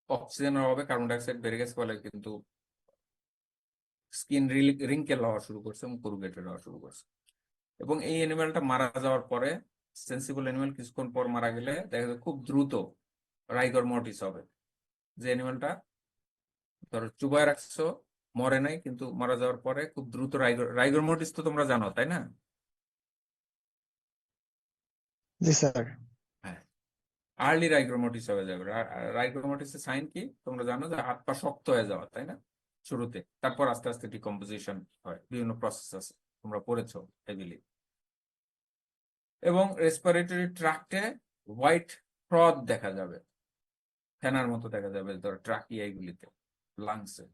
অক্সিজেনের অভাবে কার্বন ডাইঅক্সাইড বেড়ে গেছে, ফলে কিন্তু স্কিন রিঙ্কেল হওয়া শুরু করছে এবং করুগেটেড হওয়া শুরু করছে। এবং এই অ্যানিমালটা মারা যাওয়ার পরে, সেন্সিবল অ্যানিমাল কিছুক্ষণ পর মারা গেলে দেখা যায় খুব দ্রুত রাইগর মর্টিস হবে। যে অ্যানিমালটা ধরো চুবায় রাখছো, মরে নাই, কিন্তু মারা যাওয়ার পরে খুব দ্রুত রাইগর মর্টিস তো তোমরা জানো, তাই না? জি স্যার। হ্যাঁ, আর্লি রাইগোরমোটিস হয়ে যাবে। রাইগোরমোটিসের সাইন কি তোমরা জানো, যে হাত পা শক্ত হয়ে যাওয়া, তাই না, শুরুতে, তারপর আস্তে আস্তে ডিকম্পোজিশন হয়, বিভিন্ন প্রসেস আছে, তোমরা পড়েছো হেভিলি। এবং রেসপিরেটরি ট্রাক্টে হোয়াইট ফ্রথ দেখা যাবে, ফেনার মতো দেখা যাবে, ধরো ট্রাকিয়া এগুলিতে। লাংসে,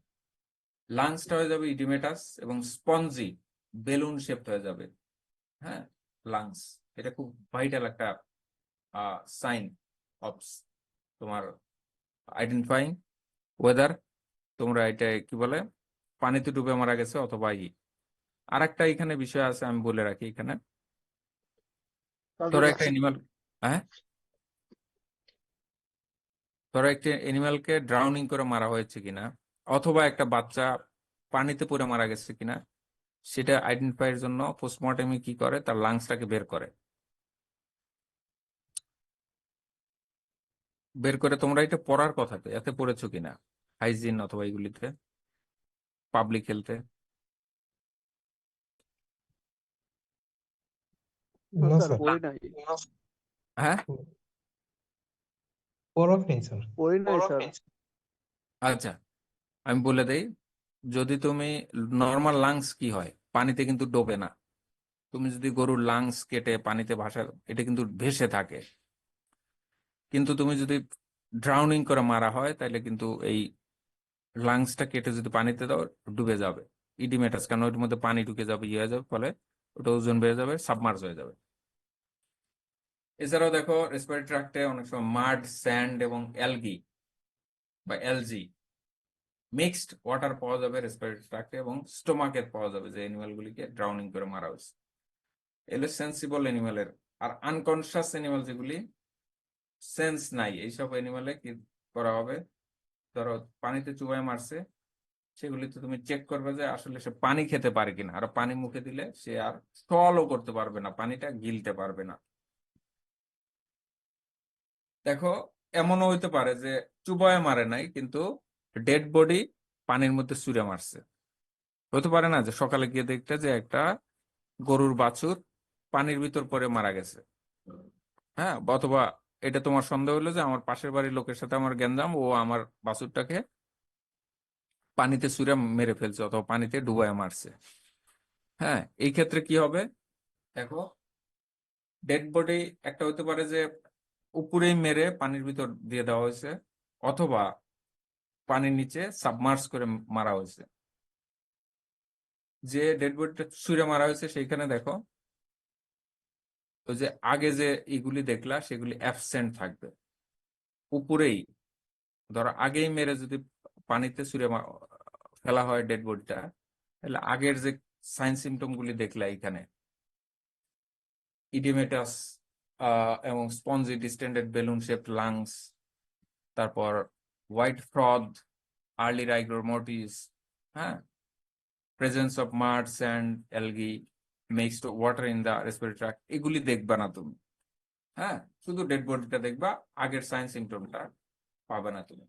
লাংসটা হয়ে যাবে ইডিমেটাস এবং স্পঞ্জি, বেলুন শেপড হয়ে যাবে। হ্যাঁ, লাংস, এটা খুব ভাইটাল একটা সাইন অফ তোমার আইডেন্টিফাইং ওয়েদার। তোমরা এটা কি বলে, পানিতে ডুবে মারা গেছে অথবা আর একটা এখানে বিষয় আছে, আমি বলে রাখি এখানে। ধরো একটা অ্যানিমাল, হ্যাঁ, ধরো একটা অ্যানিমালকে ড্রাউনিং করে মারা হয়েছে কিনা, অথবা একটা বাচ্চা পানিতে পড়ে মারা গেছে কিনা, সেটা আইডেন্টিফাইয়ের জন্য পোস্টমর্টেমে কি করে, তার লাংসটাকে বের করে। বের করে, তোমরা এটা পড়ার কথা, এতে পড়েছো কিনা, হাইজিন অথবা এগুলিতে, পাবলিক হেলথে? না স্যার, পড়ি নাই। হ্যাঁ, পরখ নেই স্যার। পড়ি নাই স্যার। আচ্ছা, আমি বলে দেই, যদি তুমি নর্মাল লাংস কি হয়, পানিতে কিন্তু ডোবে না। তুমি যদি গরুর লাংস কেটে পানিতে ভাসা, এটা কিন্তু ভেসে থাকে। কিন্তু তুমি যদি ড্রাউনিং করে মারা হয়, তাহলে কিন্তু এই লাংসটা কেটে যদি পানিতে দাও, ডুবে যাবে। ইডিমেটাস, কারণ ওর মধ্যে পানি ঢুকে যাবে, ইয়ে হয়ে যাবে, ফলে ওটা ওজন বেড়ে যাবে, সাবমার্জ হয়ে যাবে। এছাড়াও দেখো, রেসপিরেটরি ট্র্যাক্টে অনেক সময় মাড, স্যান্ড এবং অ্যালগি বা এলজি মিক্সড ওয়াটার পাওয়া যাবে রেসপিরেটরি ট্র্যাক্টে, এবং স্টোমাকে পাওয়া যাবে, যে অ্যানিমাল গুলিকে ড্রাউনিং করে মারা হয়েছে। এগুলো সেন্সিবল অ্যানিমালের। আর আনকনশাস অ্যানিমাল যেগুলি সেন্স নাই, এইসব অ্যানিমালে কি করা হবে, ধরো পানিতে চুবাই মারছে, সেগুলিতে তুমি চেক করবে যে আসলে সে পানি খেতে পারে কিনা। আর পানি মুখে দিলে সে আর swallow করতে পারবে না, পানিটা গিলতে পারবে না। দেখো, এমনও হইতে পারে যে চুবায় মারে নাই, কিন্তু ডেড বডি পানির মধ্যে ছুঁড়ে মারছে। হতে পারে না যে সকালে গিয়ে দেখতে যে একটা গরুর বাছুর পানির ভিতর পড়ে মারা গেছে, হ্যাঁ, অথবা এটা তোমার সন্দেহ হলো যে আমার পাশের বাড়ির লোকের সাথে আমার গ্যাঞ্জাম, ও আমার বাছুরটাকে পানিতে ছুঁড়ে মেরে ফেলছে অথবা পানিতে ডুবায় মারছে। হ্যাঁ, এই ক্ষেত্রে কি হবে, দেখো, ডেড বডি একটা হতে পারে যে উপরেই মেরে পানির ভিতর দিয়ে দেওয়া হয়েছে, অথবা পানির নিচে সাবমার্জ করে মারা হয়েছে। যে ডেড বডিটা ছুঁড়ে মারা হয়েছে সেইখানে দেখো, ওই যে আগে যে এগুলি দেখলা সেগুলি অ্যাবসেন্ট থাকবে উপরেই। ধরো আগেই মেরে যদি পানিতে ছুঁড়ে ফেলা হয় ডেড বডিটা, তাহলে আগের যে সাইন সিমটম গুলি দেখলা এখানে, ইডিমেটাস এবং spongy distended balloon shaped lungs, তারপর white froth, early rigor mortis, হ্যাঁ, presence of mud, sand, algae, mixed water in the respiratory tract, এগুলি দেখবা না তুমি। হ্যাঁ, শুধু ডেড বডিটা দেখবা, আগের সাইন সিমটমটা পাবে না তুমি।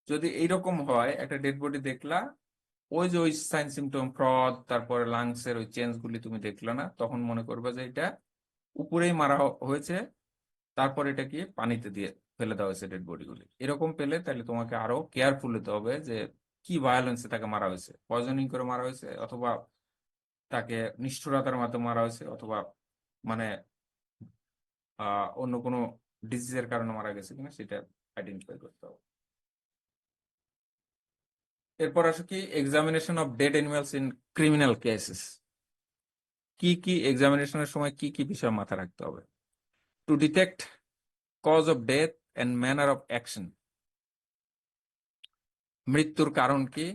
যদি এইরকম হয়, একটা ডেড বডি দেখলা, ওই যে ওই সাইন সিমটম ফ্রথ, তারপরে লাংসের ওই চেঞ্জ গুলি তুমি দেখলো না, তখন মনে করবে যে এটা উপরেই মারা হয়েছে, তারপর এটা কি পানিতে দিয়ে ফেলে দেওয়া হয়েছে ডেড বডি গুলি। এরকম পেলে তাহলে তোমাকে আরো কেয়ারফুল হতে হবে যে কি ভায়োলেন্সে তাকে মারা হয়েছে, পয়জনিং করে মারা হয়েছে, অথবা তাকে নিষ্ঠুরতার মাধ্যমে মারা হয়েছে, অথবা মানে অন্য কোনো ডিজিজের কারণে মারা গেছে কিনা সেটা আইডেন্টিফাই করতে হবে। এরপর আসো কি, examination of dead animals in criminal cases. কি কি এক্সামিনেশনের সময় কি কি বিষয় মাথায় রাখতে হবে? To detect cause of death and manner of action, মৃত্যুর কারণ কি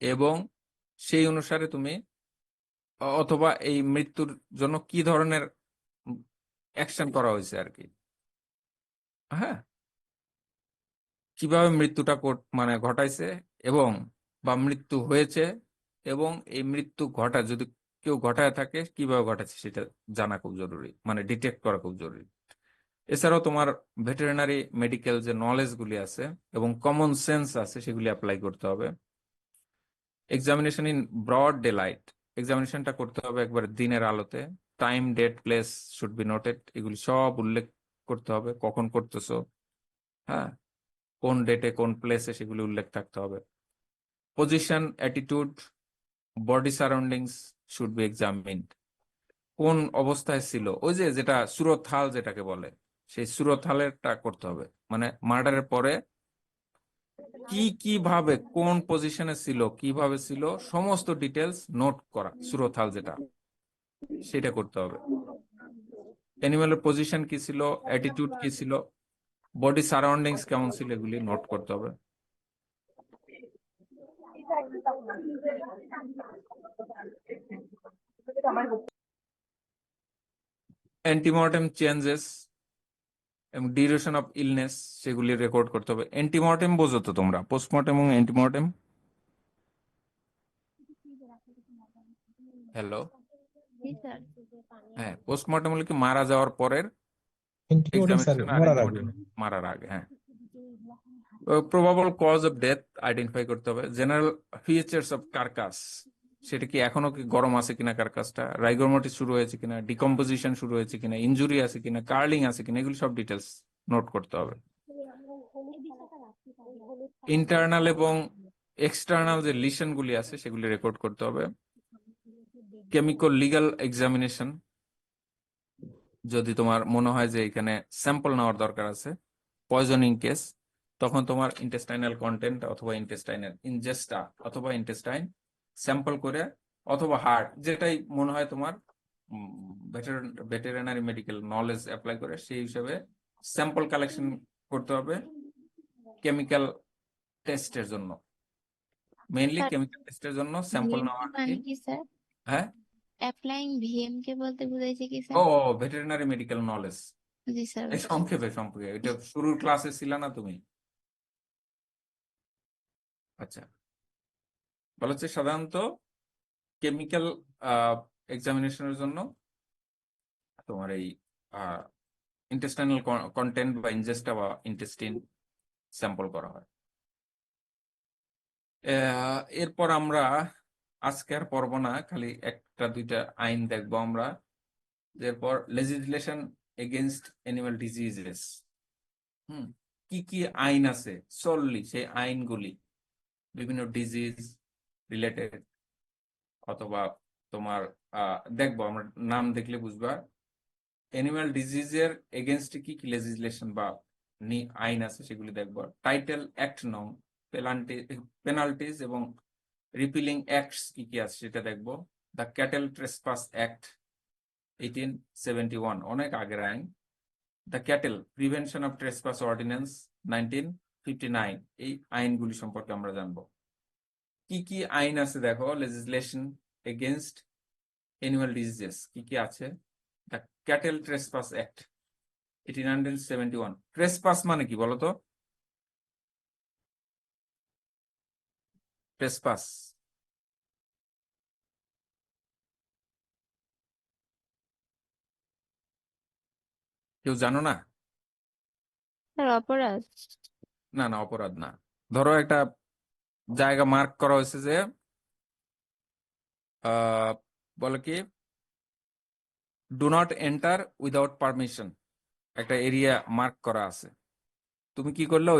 এবং সেই অনুসারে তুমি, অথবা এই মৃত্যুর জন্য কি ধরনের অ্যাকশন করা হয়েছে আর কি, হ্যাঁ, কিভাবে মৃত্যুটা মানে ঘটাইছে, এবং বা মৃত্যু হয়েছে, এবং এই মৃত্যু যদি কেউ ঘটায় থাকে কিভাবে ঘটাচ্ছে সেটা জানা খুব জরুরি, মানে ডিটেক্ট করা খুব জরুরি। এছাড়াও তোমার ভেটেরিনারি মেডিকেল যে নলেজ গুলি আছে এবং কমন সেন্স আছে সেগুলি অ্যাপ্লাই করতে হবে। Examination in broad daylight, এক্সামিনেশনটা করতে হবে একবার দিনের আলোতে। Time, date, place should be noted, এগুলি সব উল্লেখ করতে হবে, কখন করতেছো, হ্যাঁ, কোন ডেটে কোন প্লেসে, সেগুলি উল্লেখ থাকতে হবে। Position, attitude, body surroundings should be examined, কোন অবস্থায় ছিল, ওই যে যেটা সুরতহাল যেটাকে বলে, সেই সুরতহালেরটা করতে হবে, মানে মার্ডারের পরে কিভাবে কোন পজিশনে ছিল, কিভাবে ছিল, সমস্ত ডিটেলস নোট করা, সুরতহাল যেটা, সেটা করতে হবে। অ্যানিমালের পজিশন কি ছিল, অ্যাটিটিউড কি ছিল, বডি সারাউন্ডিংস কেমন ছিল, এগুলি নোট করতে হবে। অ্যান্টিমর্টেম চেঞ্জেস এবং ডিউরেশন অফ ইলনেস, সেগুলি রেকর্ড করতে হবে। অ্যান্টিমর্টেম বোঝো তো তোমরা, পোস্টমর্টেম এবং অ্যান্টিমর্টেম? হ্যালো, জি স্যার। হ্যাঁ, পোস্টমর্টেম হলে কি মারা যাওয়ার পরের অ্যান্টিমর্টেম স্যার এক্সামিনেশন, আর মরার আগে। অ্যান্টিমর্টেম মারার আগে। হ্যাঁ, probable cause of death identify করতে হবে। জেনারেল ফিচার্স অফ কার্কাস, সেটা কি এখনো কি গরম আছে কিনা, কার্কাসটা রাইগর মর্টিস শুরু হয়েছে কিনা, ডিকম্পোজিশন শুরু হয়েছে কিনা, ইনজুরি আছে কিনা, কার্লিং আছে কিনা, এগুলো সব ডিটেলস নোট করতে হবে। ইন্টারনাল এবং এক্সটার্নাল যে লিশনগুলি আছে সেগুলি রেকর্ড করতে হবে। কেমিক্যাল লিগ্যাল এক্সামিনেশন, যদি তোমার মনে হয় যে এখানে স্যাম্পল নেওয়ার দরকার আছে, পয়জনিং কেস, তখন তোমার ইন্টেস্টাইনাল কন্টেন্ট অথবা ইন্টেস্টাইনাল ইনজেস্টা অথবা ইন্টেস্টাইন স্যাম্পল করে, অথবা হার্ট, যেটাই মনে হয় তোমার ভেটেরিনারি মেডিকেল নলেজ অ্যাপ্লাই করে সেই হিসাবে স্যাম্পল কালেকশন করতে হবে কেমিক্যাল টেস্টের জন্য। মেইনলি স্যার, কেমিক্যাল টেস্টের জন্য স্যাম্পল ভিএম নেওয়া। মানে কি স্যার? হ্যাঁ, অ্যাপ্লাইং ভিএম কে বলতে বুঝাইছে কি ও স্যার? Veterinary medical knowledge. জি স্যার, এই সংক্ষেপে সংক্ষেপে এটা শুরুর ক্লাসে ছিল না তুমি? আচ্ছা, বলা হচ্ছে সাধারণত কেমিক্যাল এক্সামিনেশনের জন্য তোমার এই ইন্টেস্টাইনাল কন্টেন্ট বা ইনজেস্টা বা ইন্টেস্টিন স্যাম্পল করা হয়। এরপর আমরা আজকে আর পড়বো না, খালি একটা দুইটা আইন দেখবো আমরা। এরপর লেজিসলেশন এগেনস্ট অ্যানিমাল ডিজিজেস, কি কি আইন আছে সললি সেই আইনগুলি বিভিন্ন ডিজিজ রিলেটেড, অথবা তোমার দেখবো আমরা, নাম দেখলে বুঝবা অ্যানিমাল ডিজিজের এগেনস্টে কি কি লেজিসলেশন বা আইন আছে সেগুলি দেখবো। টাইটেল অ্যাক্ট নং, পেনাল্টিজ এবং রিপিলিং অ্যাক্টস কি কি আছে সেটা দেখবো। দ্য ক্যাটেল ট্রেসপাস অ্যাক্ট 1871, অনেক আগের আইন। The cattle prevention of trespass ordinance 1959, এই আইনগুলি সম্পর্কে আমরা জানবো। কি কি আইন আছে দেখো, লেজিসলেশন এগেনস্ট অ্যানিমাল ডিজিজেস কি কি আছে। The cattle trespass act 1871। Trespass মানে কি বলতো? ট্রেসপাস কেউ জানো না? স্যার অপরাধ। না না, অপরাধ না। ধরো একটা জায়গা মার্ক করা হয়েছে যে বলে কি do not enter without permission, একটা এরিয়া মার্ক করা আছে, তুমি কি করলে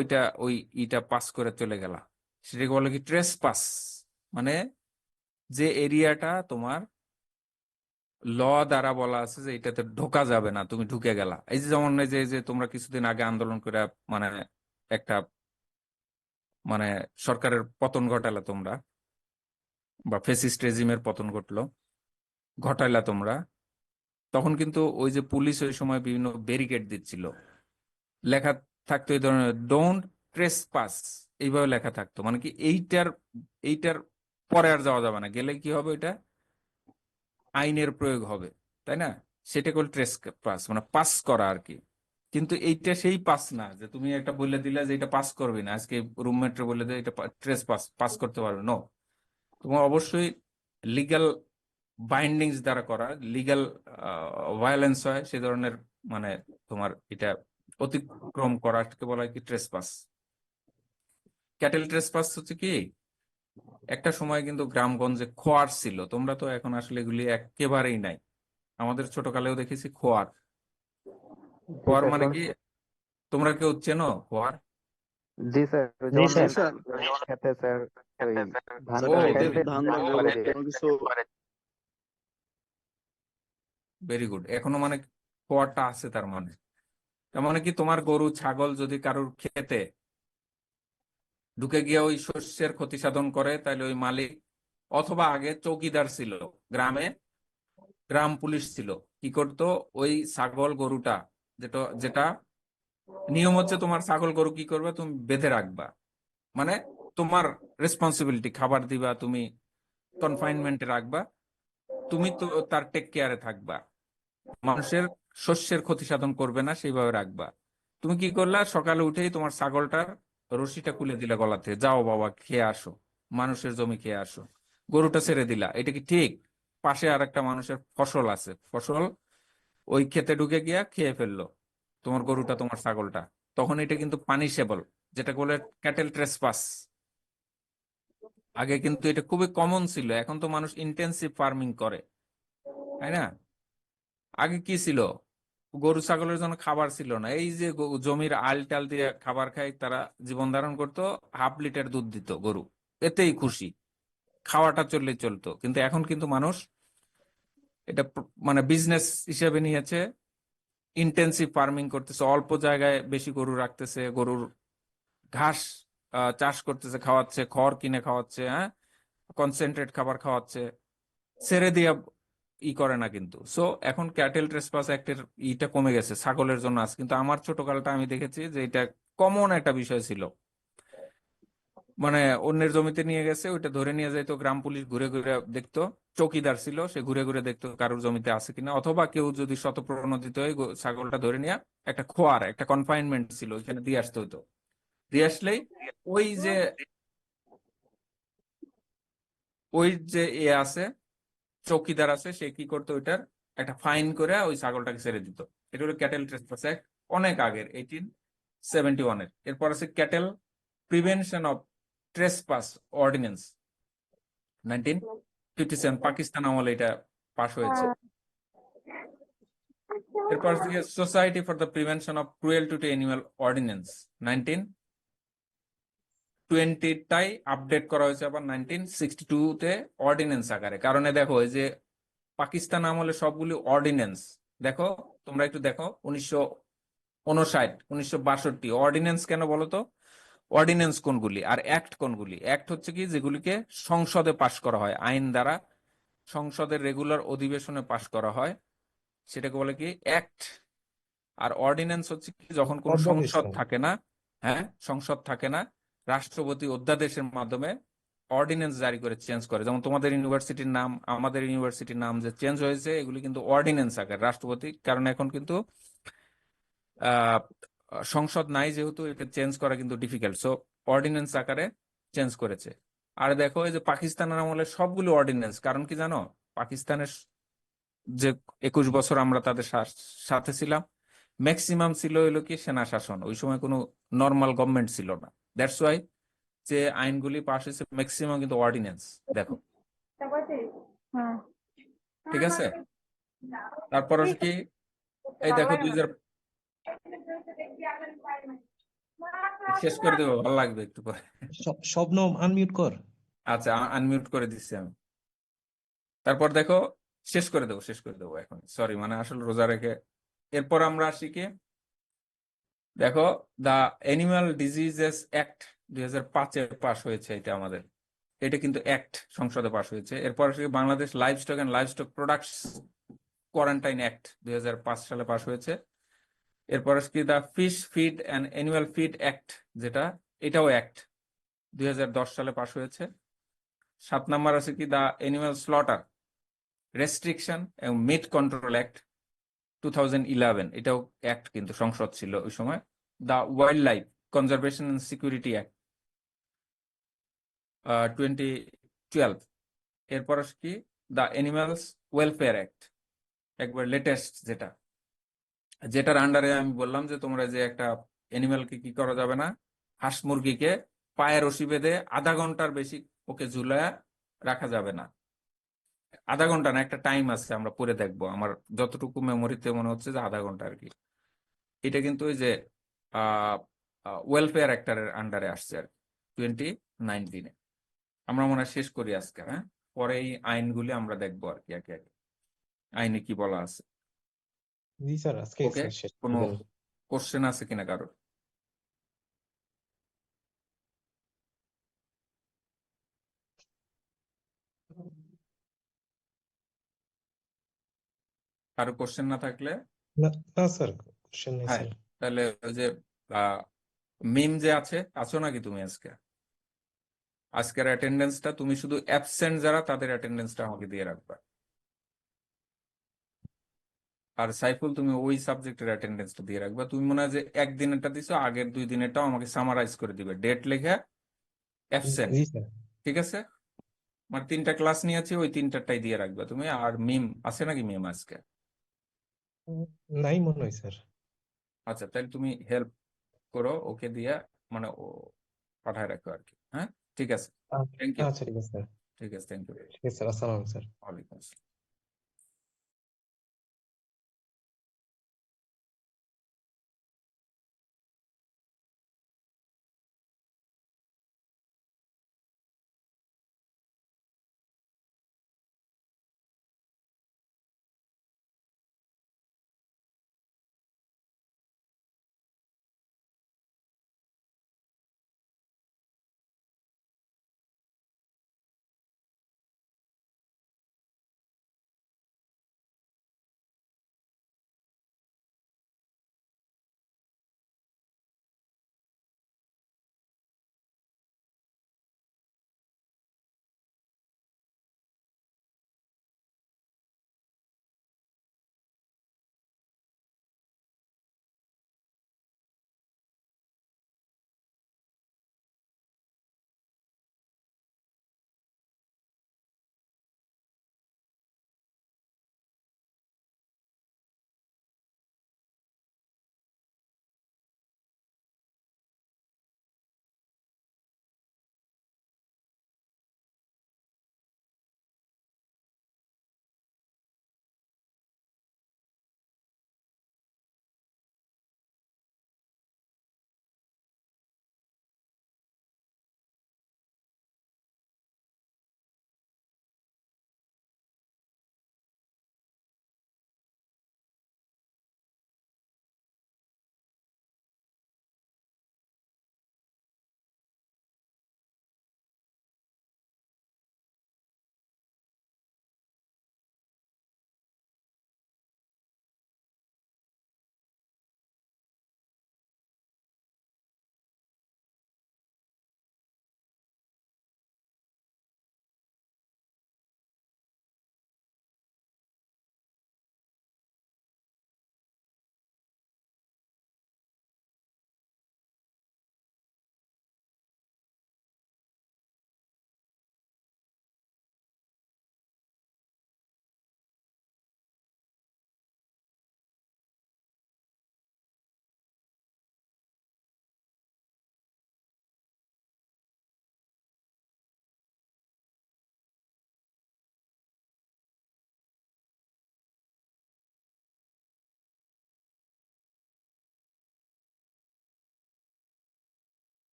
ওইটা পাস করে চলে গেলা, সেটাকে বলে কি ট্রেসপাস। মানে যে এরিয়াটা তোমার ল দ্বারা বলা আছে যে এটাতে ঢোকা যাবে না, তুমি ঢুকে গেলা। এই যে যেমন এই যে তোমরা কিছুদিন আগে আন্দোলন করে মানে একটা মানে সরকারের পতন ঘটালা তোমরা, বা ফেসিস্ট রেজিমের পতন ঘটাইলা তোমরা, তখন কিন্তু ওই যে পুলিশ ওই সময় বিভিন্ন ব্যারিকেড দিচ্ছিল, লেখা থাকতো এই ধরনের ডোন্ট ট্রেসপাস, এইভাবে লেখা থাকতো। মানে কি এইটার পরে আর যাওয়া যাবে না, গেলে কি হবে, ওইটা আইনের প্রয়োগ হবে, তাই না? সেটা করলে ট্রেসপাস মানে পাস করা আর কি। কিন্তু এইটা সেই পাস না যে তুমি একটা বলে দিলে যে এটা পাস করবে না, আজকে রুমমেটরে বলে দিলে এটা পাস করতে পারবে, নো। তোমার অবশ্যই লিগ্যাল বাইন্ডিংস দ্বারা করা, লিগ্যাল ভায়োলেন্স হয় সে ধরনের, মানে তোমার এটা অতিক্রম করাকে বলা হয় কি ট্রেসপাস। ক্যাটেল ট্রেসপাস হচ্ছে কি, একটা সময় কিন্তু গ্রামগঞ্জে খোয়ার ছিল, তোমরা তো এখন আসলে এগুলি একেবারেই নাই। আমাদের ছোটকালেও দেখেছি খোয়ার। খোয়ার মানে কি, তোমরা কেউ চেনো খোয়ার? জি স্যার, জি স্যার। খেতে স্যার ওই ধান ও, ভেরি গুড, এখনো মানে খোয়ারটা আছে। তার মানে কি তোমার গরু ছাগল যদি কারোর খেতে ঢুকে গিয়ে ওই শস্যের ক্ষতি সাধন করে, তাহলে ওই মালিক, অথবা আগে চৌকিদার ছিল গ্রামে, গ্রাম পুলিশ ছিল, কি করতো, ওই ছাগল গরুটা, যেটা নিয়ম হচ্ছে তোমার ছাগল গরু কি করবে, তুমি বেঁধে রাখবা, মানে তোমার রেসপন্সিবিলিটি, খাবার দিবা, তুমি কনফাইনমেন্টে রাখবা, তুমি তো তার টেক কেয়ারে থাকবা, মানুষের শস্যের ক্ষতি সাধন করবে না সেইভাবে রাখবা। তুমি কি করলা, সকালে উঠেই তোমার ছাগলটার রশিটা খুলে দিলা গলা থেকে, যাও বাবা খেয়ে আসো, মানুষের জমি খেয়ে আসো, গরুটা ছেড়ে দিলা। এটা কি ঠিক? পাশে আর একটা মানুষের ফসল আছে, ফসল ওই ক্ষেতে ঢুকে গিয়া খেয়ে ফেললো তোমার গরুটা, তোমার ছাগলটা, তখন এটা কিন্তু পানিশেবল, যেটা বলে ক্যাটেল ট্রেসপাস। আগে কিন্তু এটা খুবই কমন ছিল, এখন তো মানুষ ইন্টেন্সিভ ফার্মিং করে, তাই না? আগে কি ছিল, গরু ছাগলের জন্য খাবার ছিল না, এই যে জমির আল টাল দিয়ে খাবার খাই তারা জীবন ধারণ করতো, 1/2 লিটার দুধ দিত গরু, এতেই খুশি, খাওয়াটা চললেই চলতো। কিন্তু এখন কিন্তু মানুষ এটা মানে বিজনেস হিসেবে নিয়েছে, ইন্টেন্সিভ ফার্মিং করতেছে, অল্প জায়গায় বেশি গরু রাখতেছে, গরুর ঘাস চাষ করতেছে, খাওয়াচ্ছে, খড় কিনে খাওয়াচ্ছে, হ্যাঁ, কনসেন্ট্রেট খাবার খাওয়াচ্ছে, ছেড়ে দিয়ে করে না কিন্তু। সো এখন ক্যাটেল ট্রেসপাস অ্যাক্টের ইটা কমে গেছে ছাগলের জন্য আজ, কিন্তু আমার ছোটকালটা আমি দেখেছি যে এটা কমন একটা বিষয় ছিল। মানে অন্যের জমিতে নিয়ে গেছে, ওইটা ধরে নিয়ে যেত, গ্রাম পুলিশ ঘুরে ঘুরে দেখতো, চৌকিদার ছিল সে ঘুরে ঘুরে দেখতো কারোর জমিতে আছে কিনা, অথবা কেউ যদি শতপ্রণোদিত হয়ে ছাগলটা ধরে নিয়ে একটা খোয়ার একটা কনফাইনমেন্ট ছিল ওইখানে দিয়ে আসতে হতো, দিয়ে আসলেই ওই যে আছে চৌকিদার আছে, সে কি করতো, ওইটার একটা ফাইন করে ওই ছাগলটাকে ছেড়ে দিত। এটা হলো ক্যাটেল ট্রেসপাস অ্যাক্ট, অনেক আগের, 1871-এর। এরপর আছে cattle prevention of trespass ordinance, 1957, Pakistan আমলে এটা পাশ হয়েছে। এরপর আছে society for the prevention of cruelty to animal ordinance, 1920টাই আপডেট করা হয়েছে আবার 1962-তে অর্ডিন্যান্স আকারে। কারণে দেখো এই যে পাকিস্তান আমলে সবগুলি অর্ডিন্যান্স, দেখো তোমরা একটু দেখো, 1959, 1962 অর্ডিন্যান্স কেন বলো তো? অর্ডিন্যান্স কোনগুলি আর অ্যাক্ট কোনগুলি? অ্যাক্ট হচ্ছে কি যেগুলিকে সংসদে পাশ করা হয়, আইন দ্বারা সংসদের রেগুলার অধিবেশনে পাশ করা হয়, সেটাকে বলে কি অ্যাক্ট। আর অর্ডিন্যান্স হচ্ছে কি যখন কোনো সংসদ থাকে না, হ্যাঁ, সংসদ থাকে না, রাষ্ট্রপতি অধ্যাদেশের মাধ্যমে অর্ডিন্যান্স জারি করে চেঞ্জ করে। যেমন তোমাদের ইউনিভার্সিটির নাম, আমাদের ইউনিভার্সিটির নাম যে চেঞ্জ হয়েছে, এগুলি কিন্তু অর্ডিন্যান্স আকার রাষ্ট্রপতি, কারণ এখন কিন্তু সংসদ নাই যেহেতু এটা চেঞ্জ করা কিন্তু ডিফিকাল্ট, সো অর্ডিন্যান্স আকারে চেঞ্জ করেছে। আর দেখো এই যে পাকিস্তানের আমলে সবগুলো অর্ডিন্যান্স, কারণ কি জানো, পাকিস্তানের যে 21 বছর আমরা তাদের সাথে ছিলাম, ম্যাক্সিমাম ছিল হলো কি সেনা শাসন, ওই সময় কোনো নর্মাল গভর্নমেন্ট ছিল না। দ্যাটস ওয়াই যে আইনগুলি পাশ হয়েছে ম্যাক্সিমাম কিন্তু অর্ডিন্যান্স, দেখো, ঠিক আছে। তারপর হচ্ছে কি, এই দেখো শেষ করে দেবো, ভালো লাগবে একটু পরে। শবনম আনমিউট কর। আচ্ছা, আনমিউট করে দিচ্ছি আমি। তারপর দেখো, শেষ করে দেবো এখন, সরি, মানে আসলে রোজা রেখে। এরপর আমরা আসি কি, দেখো দা অ্যানিমাল ডিজিজেস অ্যাক্ট 2005-এ পাশ হয়েছে, এটা আমাদের, এটা কিন্তু অ্যাক্ট সংসদে পাশ হয়েছে। এরপর আসি Bangladesh livestock and livestock products quarantine act 2005 সালে পাশ হয়েছে। এরপর আসি the fish feed and animal feed act, যেটা এটাও অ্যাক্ট, 2010 সালে পাশ হয়েছে। 7 নম্বর আছে কি দা অ্যানিমাল স্লটার রেস্ট্রিকশন এবং মিট কন্ট্রোল অ্যাক্ট 2011, এটাও অ্যাক্ট, কিন্তু সংসদ ছিল ওই সময়। The wildlife conservation and security act 2012। এরপর আছে কি দা অ্যানিমালস ওয়েলফেয়ার অ্যাক্ট, একবার লেটেস্ট, যেটার আন্ডারে আমি বললাম যে তোমরা যে একটা অ্যানিমালকে কি করা যাবে না, হাঁস মুরগিকে পায়ে রশি বেঁধে আধা ঘন্টার বেশি ওকে ঝুলায়া রাখা যাবে না। আধা ঘন্টা না, একটা টাইম আছে, আমরা পরে দেখবো, আমার যতটুকু মেমোরিতে মনে হচ্ছে যে আধা ঘন্টা আর কি। এটা কিন্তু ওই যে ওয়েলফেয়ার অ্যাক্টের আন্ডারে আসছে আর 2019-এ। আমরা মনে হয় শেষ করি আজকে, হ্যাঁ, পরে এই আইনগুলি আমরা দেখবো আর কি একে একে, আইনে কি বলা আছে। জি স্যার, আজকে ওকে, কোনো কোশ্চেন আছে কিনা কারোর? কারো কোশ্চেন না থাকলে, না স্যার, কোশ্চেন নেই হ্যাঁ, স্যার। তাহলে ওই যে মিম যে আছো নাকি তুমি আজকে? আজকের অ্যাটেন্ডেন্সটা তুমি শুধু অ্যাবসেন্ট যারা তাদের অ্যাটেন্ডেন্সটা আমাকে দিয়ে রাখবা। আর সাইফুল, তুমি ওই সাবজেক্টের অ্যাটেন্ডেন্সটা দিয়ে রাখবা। তুমি মনে হয় যে একদিনেরটা দিছো, আগের 2 দিনেরটাও আমাকে সামারাইজ করে দিবে, ডেট লেখা অ্যাবসেন্ট, জি স্যার। ঠিক আছে? মানে 3টা ক্লাস নিয়েছি, ওই 3টাটাই দিয়ে রাখবা তুমি। আর মিম আছে নাকি মিম আজকে? নাই মনে হয় স্যার। আচ্ছা, তাহলে তুমি হেল্প করো ওকে দিয়ে, মানে ও পাঠায় রাখো আর কি, হ্যাঁ, ঠিক আছে, থ্যাংক ইউ, আচ্ছা ঠিক আছে স্যার। ঠিক আছে, থ্যাংক ইউ, ঠিক আছে স্যার, আসসালামু আলাইকুম স্যার। ওয়ালাইকুম আসসালাম।